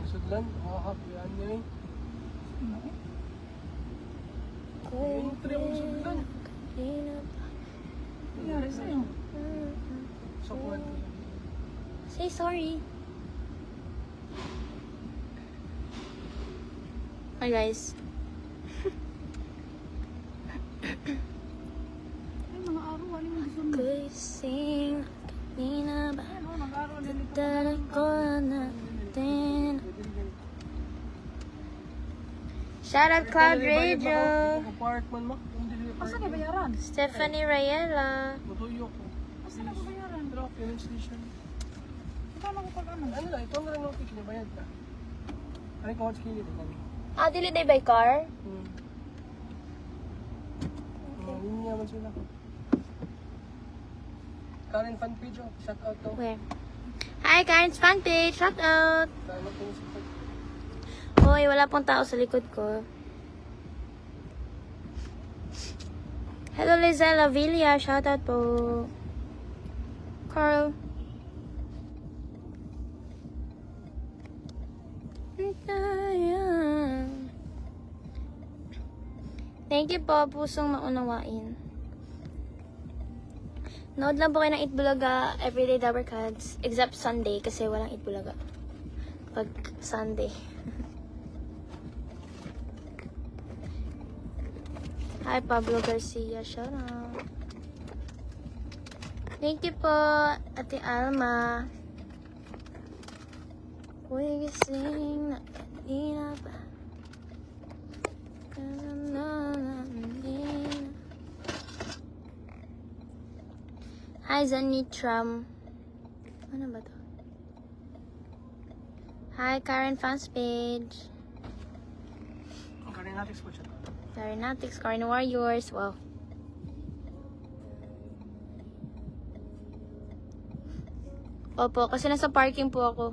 Ang sudlan. Yan niya eh. Yung tri ang sudlan. Nangyari sa'yo. So, kuwan. Say sorry. Hi guys. Ay, mga araw, ano yung gusto mo? Gising kanina ba? Ano, mag-araw na nito. Dala ko natin. Shout out Cloud Radio. Apartment mo. Yung delivery Asa apartment. na bayaran? Stephanie Rayela. Matuyo ko. Asa na bayaran? Pero fueling station. Ikaw na ko pag ano? Ano lang, ito ang lang ako kinabayad ka. Ano ko sa kinito kami? Ah, dili day by car? Hindi naman sila. Karen fan page oh. Shout out to. Where? Hi, Karen's fan page. Shout out. Karen po yung support. Hoy, wala pong tao sa likod ko. Hello, Lizella Villa. Shout out po. Carl. Thank you po, pusong maunawain. Nood lang po kayo ng Itbulaga Everyday Dabber Cards. Except Sunday, kasi walang Itbulaga. Pag Sunday. Hi, Pablo Garcia. Shout out. Thank you po, Ate Alma. Uy, gising na kanina pa. Hi, Zanitram. Ano ba to? Hi, Karen fans page. Ang Karen natin po siya. Karenatics, Karen Warriors. Wow. Opo, kasi nasa parking po ako.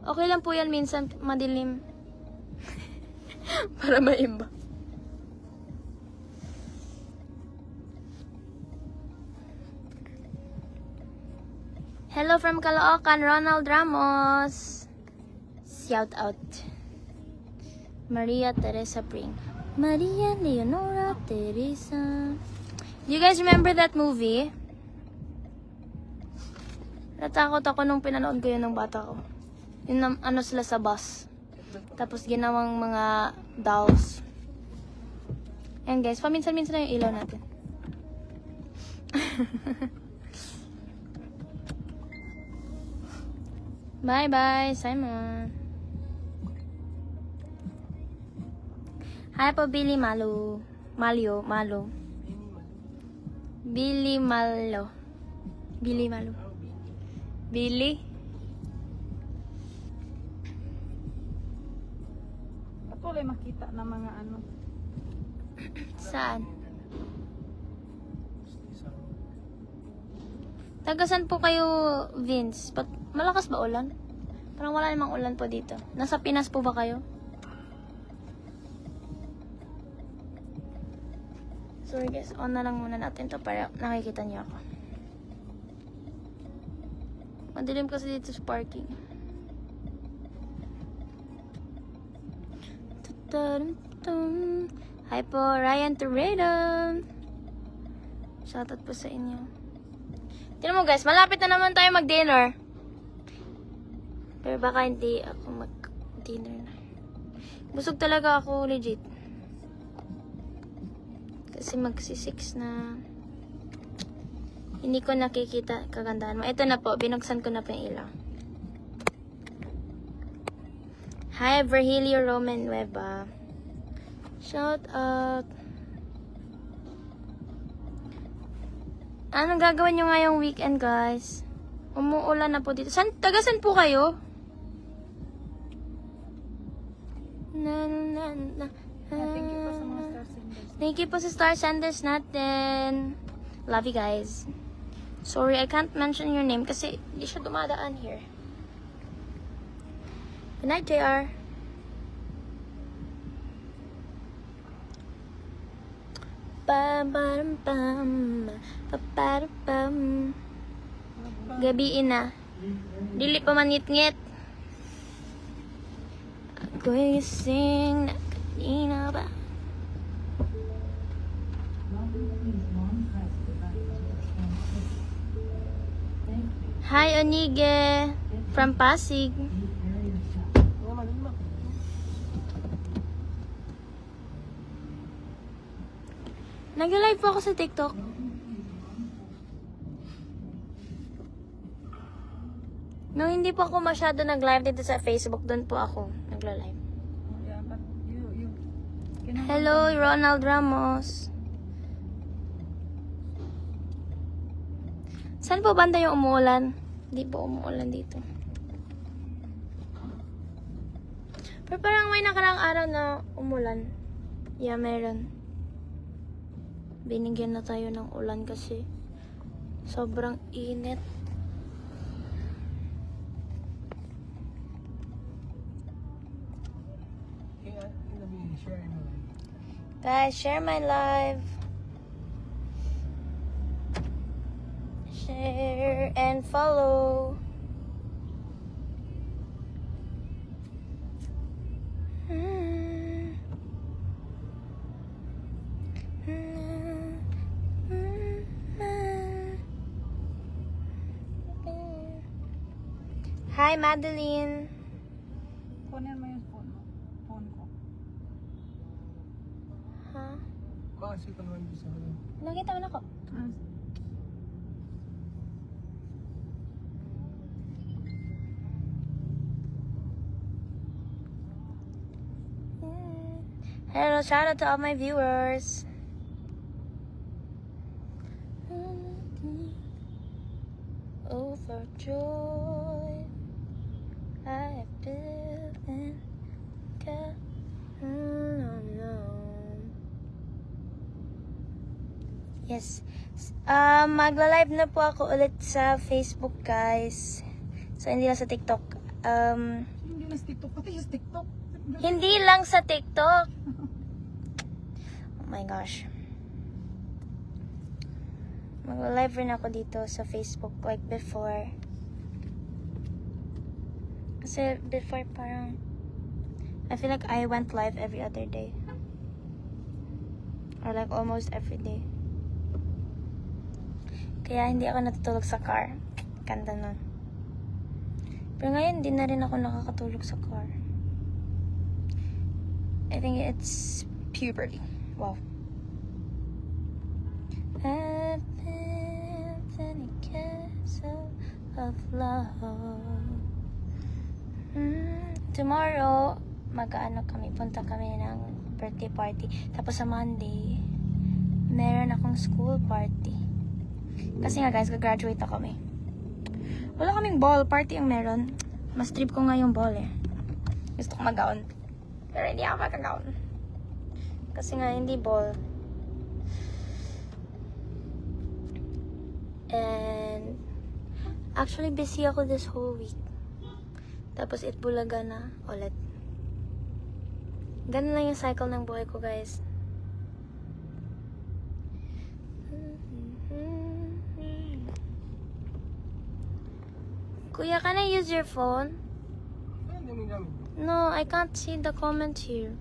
Okay lang po yan minsan madilim. Para maimba. Hello from Caloocan, Ronald Ramos. Shout out. Maria Teresa Pring. Maria Leonora Teresa. Do you guys remember that movie? Natakot ako nung pinanood ko yun ng bata ko. Yung ano sila sa bus. Tapos ginawang mga dolls. Ayan guys, paminsan-minsan na yung ilaw natin. Bye-bye, Simon. Hi po, Billy Malo. Malo. Billy Malo. Billy Malo. Billy? Patuloy makita na mga ano. Saan? Tagasan po kayo, Vince? Malakas ba ulan? Parang wala namang ulan po dito. Nasa Pinas po ba kayo? Sorry guys, on na lang muna natin to para nakikita niyo ako. Madilim kasi dito sa parking. Hi po, Ryan Torredo. Shoutout po sa inyo. Tignan mo guys, malapit na naman tayo mag-dinner. Pero baka hindi ako mag-dinner na. Busog talaga ako, legit. Kasi magsi-6 na. Hindi ko nakikita kagandahan mo. Ito na po, binuksan ko na po yung ilaw. Hi, Virgilio Roman Nueva. Shout out. Anong gagawin nyo ngayong weekend, guys? Umuulan na po dito. Tagasan po kayo? Thank you po sa mga star singers. Thank you po sa star senders natin. Love you guys. Sorry, I can't mention your name kasi hindi siya dumadaan here. Good night, JR. Gabiin na. Dili pa manit-ngit. Ako'y gising na kanina ba? Hi, Onige. From Pasig. Nag-live po ako sa TikTok. No, hindi po ako masyado nag-live dito sa Facebook. Doon po ako nagla-live. Yeah, but you Hello, Ronald Ramos. Saan po banda yung umuulan? Hindi po umuulan dito. Pero parang may nakarang araw na umulan. Yeah, meron. Binigyan na tayo ng ulan kasi sobrang init. Guys, share my live. Share and follow. Hi, Madeline. kunin mo yung phone ko. Ha? Kasi ko naman sa akin. Nakita mo na ko. Hello, shout out to all my viewers. Overjoyed, I feel in Yes. Magla-live na po ako ulit sa Facebook, guys. So, hindi lang sa TikTok. Hindi na sa TikTok, pati sa TikTok. Hindi lang sa TikTok. Oh my gosh. Mag-live rin ako dito sa Facebook like before. Kasi before parang I feel like I went live every other day. Or like almost every day. Kaya hindi ako natutulog sa car. Ganda nun. Pero ngayon, hindi na rin ako nakakatulog sa car. I think it's puberty. Wow. I've been any castle of love. Tomorrow, punta kami ng birthday party. Tapos sa Monday, meron akong school party. Kasi nga guys, gagraduate na kami. Wala kaming ball party ang meron. Mas trip ko nga yung ball eh. Gusto ko mag-gown. Pero hindi ako mag-gown. Kasi nga hindi ball. And actually busy ako this whole week. Tapos Itbulaga na ulit. Ganun lang yung cycle ng buhay ko, guys. Kuya, can I use your phone? No, I can't see the comment here.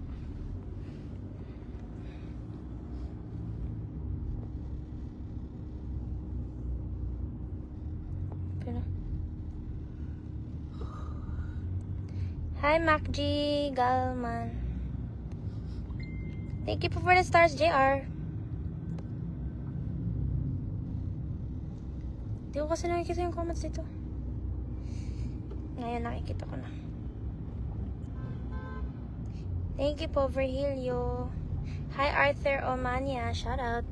Pero... Hi, MacG Galman. Thank you for the stars, JR. Di ko kasi nakikita yung comments dito. Ngayon nakikita ko na. Thank you po, Virgilio. Hi, Arthur Omania. Shout out.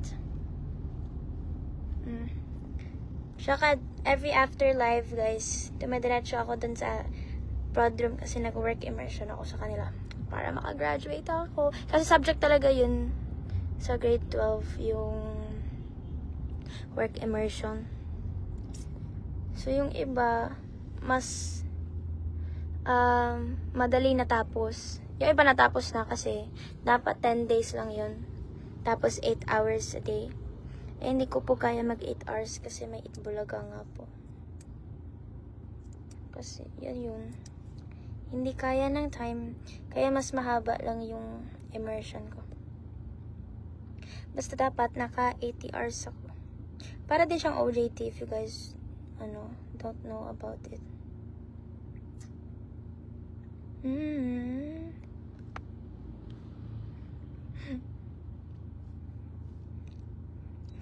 Saka, every after live, guys, dumadiretso ako dun sa prod room kasi nag-work immersion ako sa kanila para makagraduate ako. Kasi subject talaga yun sa grade 12, yung work immersion. So, yung iba, mas madali natapos. Yung iba natapos na kasi dapat 10 days lang yun. Tapos 8 hours a day. Eh, hindi ko po kaya mag 8 hours kasi may Itbulaga nga po. Kasi, yun. Hindi kaya ng time. Kaya mas mahaba lang yung immersion ko. Basta dapat naka 80 hours ako. Para din siyang OJT if you guys, don't know about it.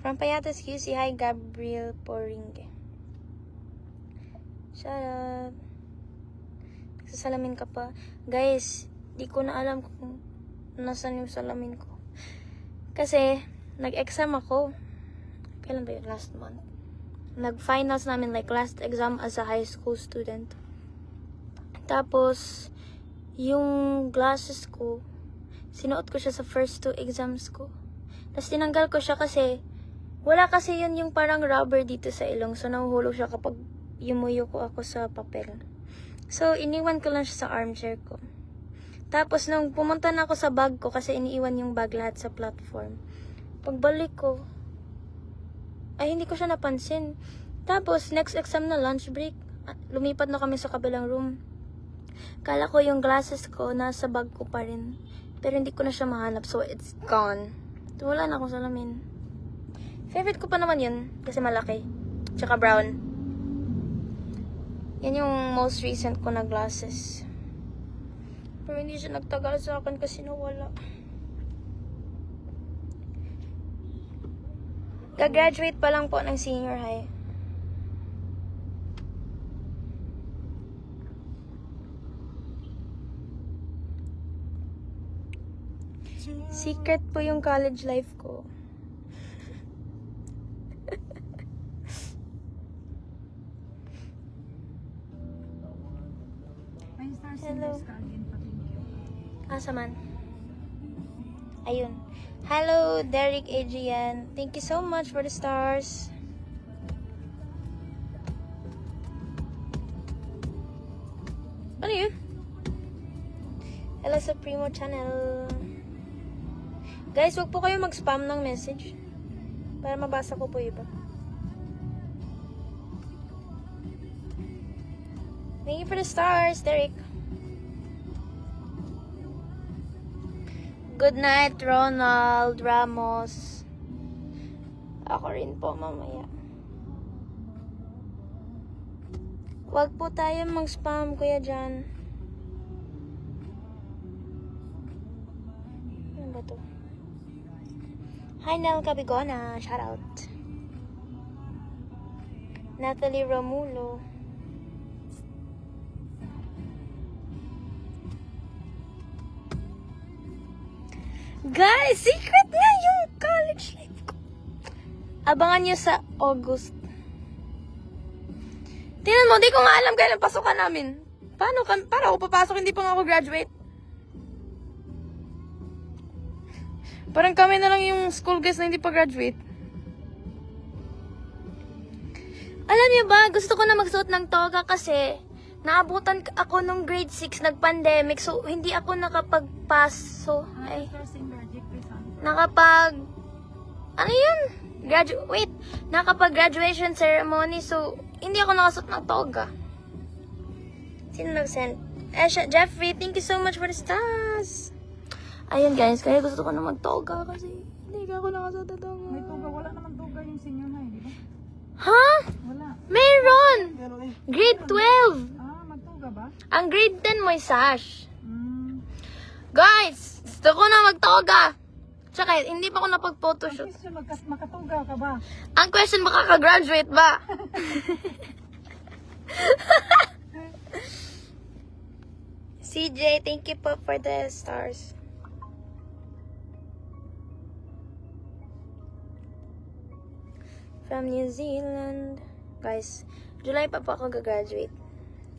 From Payatas QC, hi Gabriel Poringe. Shut up. Nagsasalamin ka pa. Guys, di ko na alam kung nasan yung salamin ko. Kasi, nag-exam ako. Kailan ba yun? Last month. Nag-finals namin, like last exam as a high school student. Tapos, yung glasses ko, sinuot ko siya sa first 2 exams ko. Tapos tinanggal ko siya kasi, wala kasi yun yung parang rubber dito sa ilong. So, nahuhulog siya kapag yumuyo ko ako sa papel. So, iniwan ko lang siya sa armchair ko. Tapos, nung pumunta na ako sa bag ko, kasi iniiwan yung bag lahat sa platform. Pagbalik ko, ay hindi ko siya napansin. Tapos, next exam na lunch break, lumipat na kami sa kabilang room. Kala ko yung glasses ko nasa bag ko pa rin. Pero hindi ko na siya mahanap. So, it's gone. So, wala na akong salamin. Favorite ko pa naman yun. Kasi malaki. Tsaka brown. Yan yung most recent ko na glasses. Pero hindi siya nagtagal sa akin kasi nawala. Gagraduate pa lang po ng senior high. Secret po yung college life ko. Hello. Asa man? Ayun. Hello, Derek Adrian. Thank you so much for the stars. Ano yun? Hello sa Primo Channel. Guys, wag po kayo mag-spam ng message. Para mabasa ko po iba. Thank you for the stars, Derek. Good night, Ronald Ramos. Ako rin po mamaya. Wag po tayo mag-spam, Kuya Jan. Ano ba to? Hi, Nel Cabigona. Shout out. Natalie Romulo. Guys, secret nga yung college life ko. Abangan nyo sa August. Tingnan mo, di ko nga alam kailan pasukan namin. Paano ako papasok, hindi pa nga ako graduate? Parang kami na lang yung school guys na hindi pa graduate. Alam niyo ba, gusto ko na magsuot ng toga kasi naabutan ako nung grade 6, nag-pandemic, so hindi ako nakapagpaso. Ay, ano yun? Nakapag-graduation ceremony, so hindi ako nakasuot ng toga. Sino nag-send? Jeffrey, thank you so much for the stars. Ayun guys, kaya gusto ko na mag-toga kasi hindi ako nakasuot ng toga. May tuga, wala naman tuga yung senior high, di ba? Ha? Wala. Mayroon! Grade 12! Ah, magtuga ba? Ang grade 10 may sash. Guys, gusto ko na mag-toga. Tsaka, hindi pa ako napag-photoshoot. Question, makatuga ka ba? Ang question, makaka-graduate ba? CJ, thank you po for the stars. From New Zealand. Guys, July pa po ako gagraduate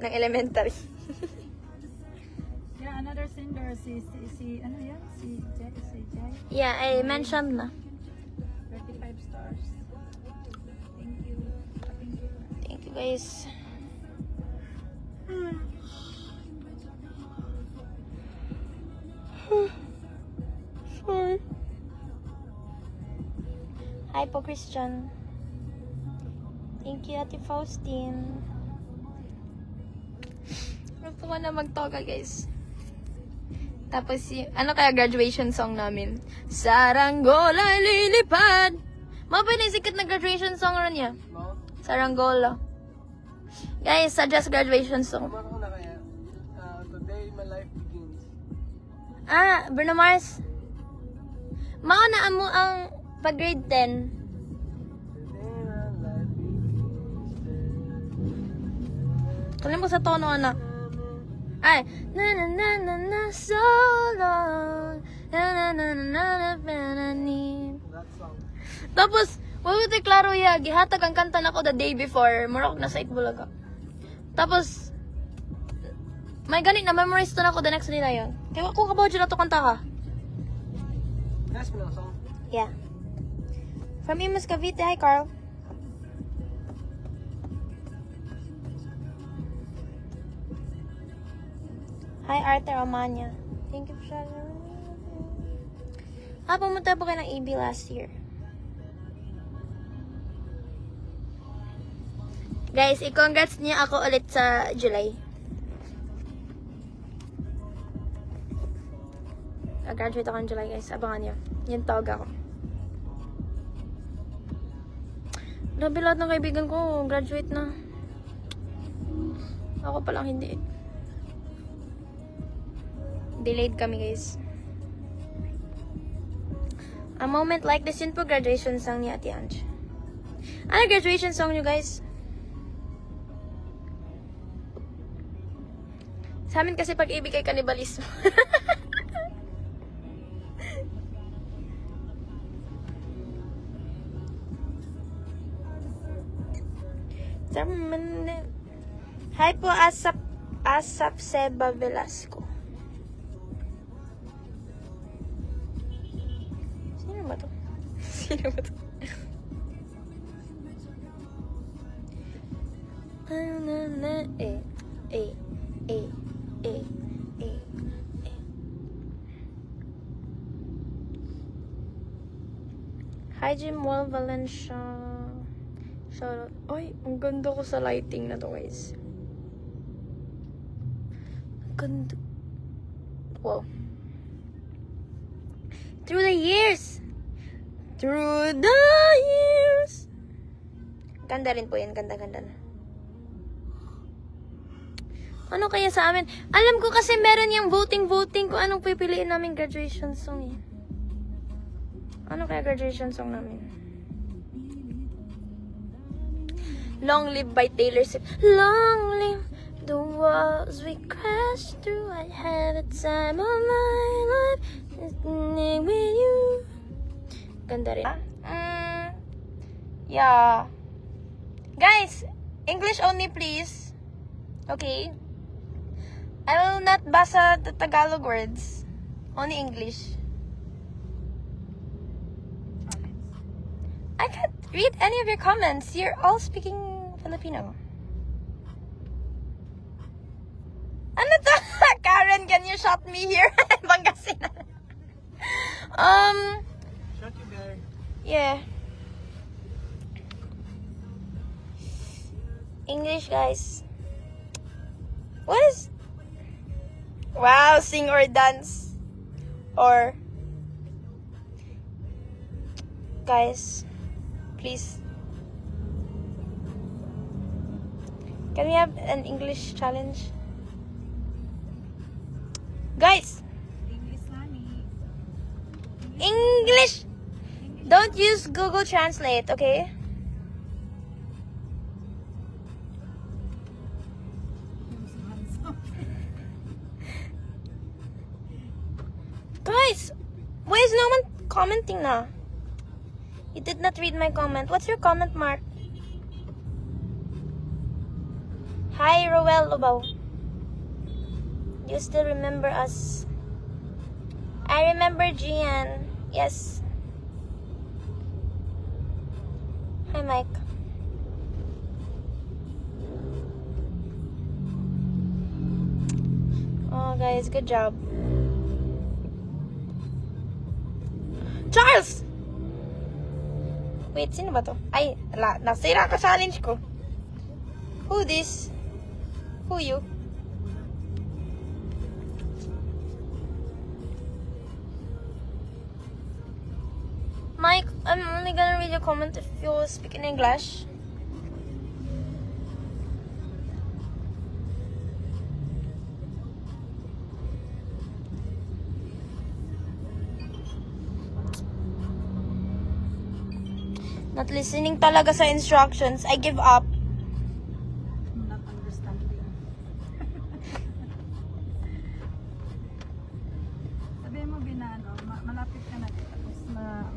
ng elementary. Yeah, another sender, ano yan? Si Jay. Yeah, I mentioned na. 35 stars. Thank you. Thank you guys. Sorry. Hi po, Christian. Thank you, Ate Faustine. Gusto ko na magtoga, guys. Tapos, ano kaya graduation song namin? Saranggola lilipad. Mabay na yung sikat na graduation song rin niya. No? Saranggola. Guys, suggest graduation song. Tama ko na kaya. Today my life begins. Bruno Mars. Mauna mo ang pag-grade 10. Today my life begins. Tuloy mo sa tono, anak. Ay, na na na na na so long. Na na na na na na na ni. That song. Tapos, wala klaro ya, gihatag ang kanta na ko the day before. Murok na sa Itbulaga. Tapos, may ganit na memorize to na ko the next day na yun. Kaya kung kabaw dyan na to kanta ka. Nice mo na song. Yeah. From Imus Cavite. Hi, Carl. Hi, Arthur Amanya. Thank you for sharing. Pumunta po kayo ng EB last year. Guys, i-congrats niya ako ulit sa July. Graduate ako in July, guys. Abangan niyo. Yung tawag ako. Grabe, lahat ng kaibigan ko graduate na. Ako pa lang hindi. Delayed kami, guys. A moment like this, yun po graduation song ni Ate Ange. Ano graduation song nyo, guys? Sa amin kasi pag-ibig ay kanibalismo. Hi po, Asap Seba Velasco. Sino ba to? Sino ba to? Hi, Jim Wall Valencia. Shoutout. Ay, ang ganda ko sa lighting na to, guys. Ang ganda. Wow. Through the years. Through the years. Ganda rin po yan. Ganda-ganda na. Ano kaya sa amin? Alam ko kasi meron yung voting kung anong pipiliin namin graduation song eh. Ano kaya graduation song namin? Long Live by Taylor Swift. Long live the walls we crashed through. I had a time of my life listening with you. Ganda rin. Yeah. Guys, English only please. Okay? I will not basa the Tagalog words. Only English. I can't read any of your comments. You're all speaking Filipino. Ano to? Karen, can you shot me here? Pangasinan. Shot you there. Yeah. English, guys. What is... Wow, sing or dance. Or... Guys, please. Can we have an English challenge? Guys! English! Don't use Google Translate, okay? Guys! Why is no one commenting na? You did not read my comment. What's your comment, Mark? Hi, Roel Lubaw. You still remember us? I remember Gian. Yes. Hi, Mike. Oh, guys, good job. Charles! Wait, sino ba to? Ay, nasira ka challenge ko. Who this? Who you? only gonna read your comment if you speak in English. Not listening talaga sa instructions. I give up. Not understanding. Sabihin mo, Binano, malapit ka na. Tapos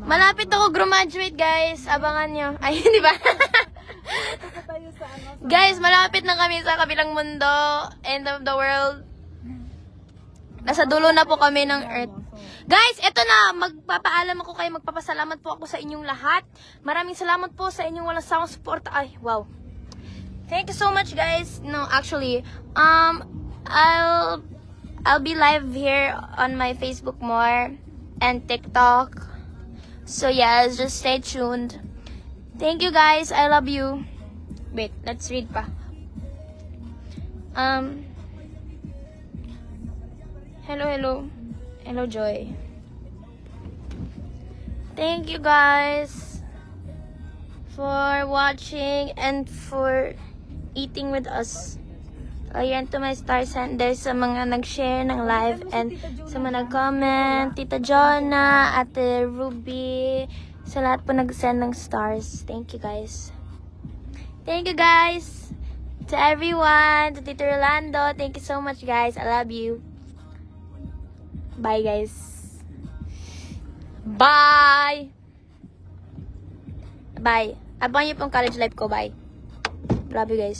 Malapit ako graduate, guys. Abangan nyo. Ay, di ba? tayo sa ano, sa Guys, malapit na kami sa kabilang mundo. End of the world. Nasa dulo na po kami ng earth. Guys, eto na. Magpapaalam ako kayo. Magpapasalamat po ako sa inyong lahat. Maraming salamat po sa inyong walang sawang support. Ay, wow. Thank you so much, guys. No, actually, I'll be live here on my Facebook more and TikTok. So yeah, just stay tuned. Thank you, guys. I love you. Wait, let's read pa. Hello, Joy. Thank you, guys, for watching and for eating with us. Ayan to my star senders sa mga nag-share ng live and sa mga nag-comment. Tita Jonah, Ate Ruby, sa lahat po nag-send ng stars. Thank you, guys. Thank you, guys. To everyone, to Tito Rolando, thank you so much, guys. I love you. Bye, guys. Bye! Bye. Abangan niyo pong college life ko. Bye. Love you, guys.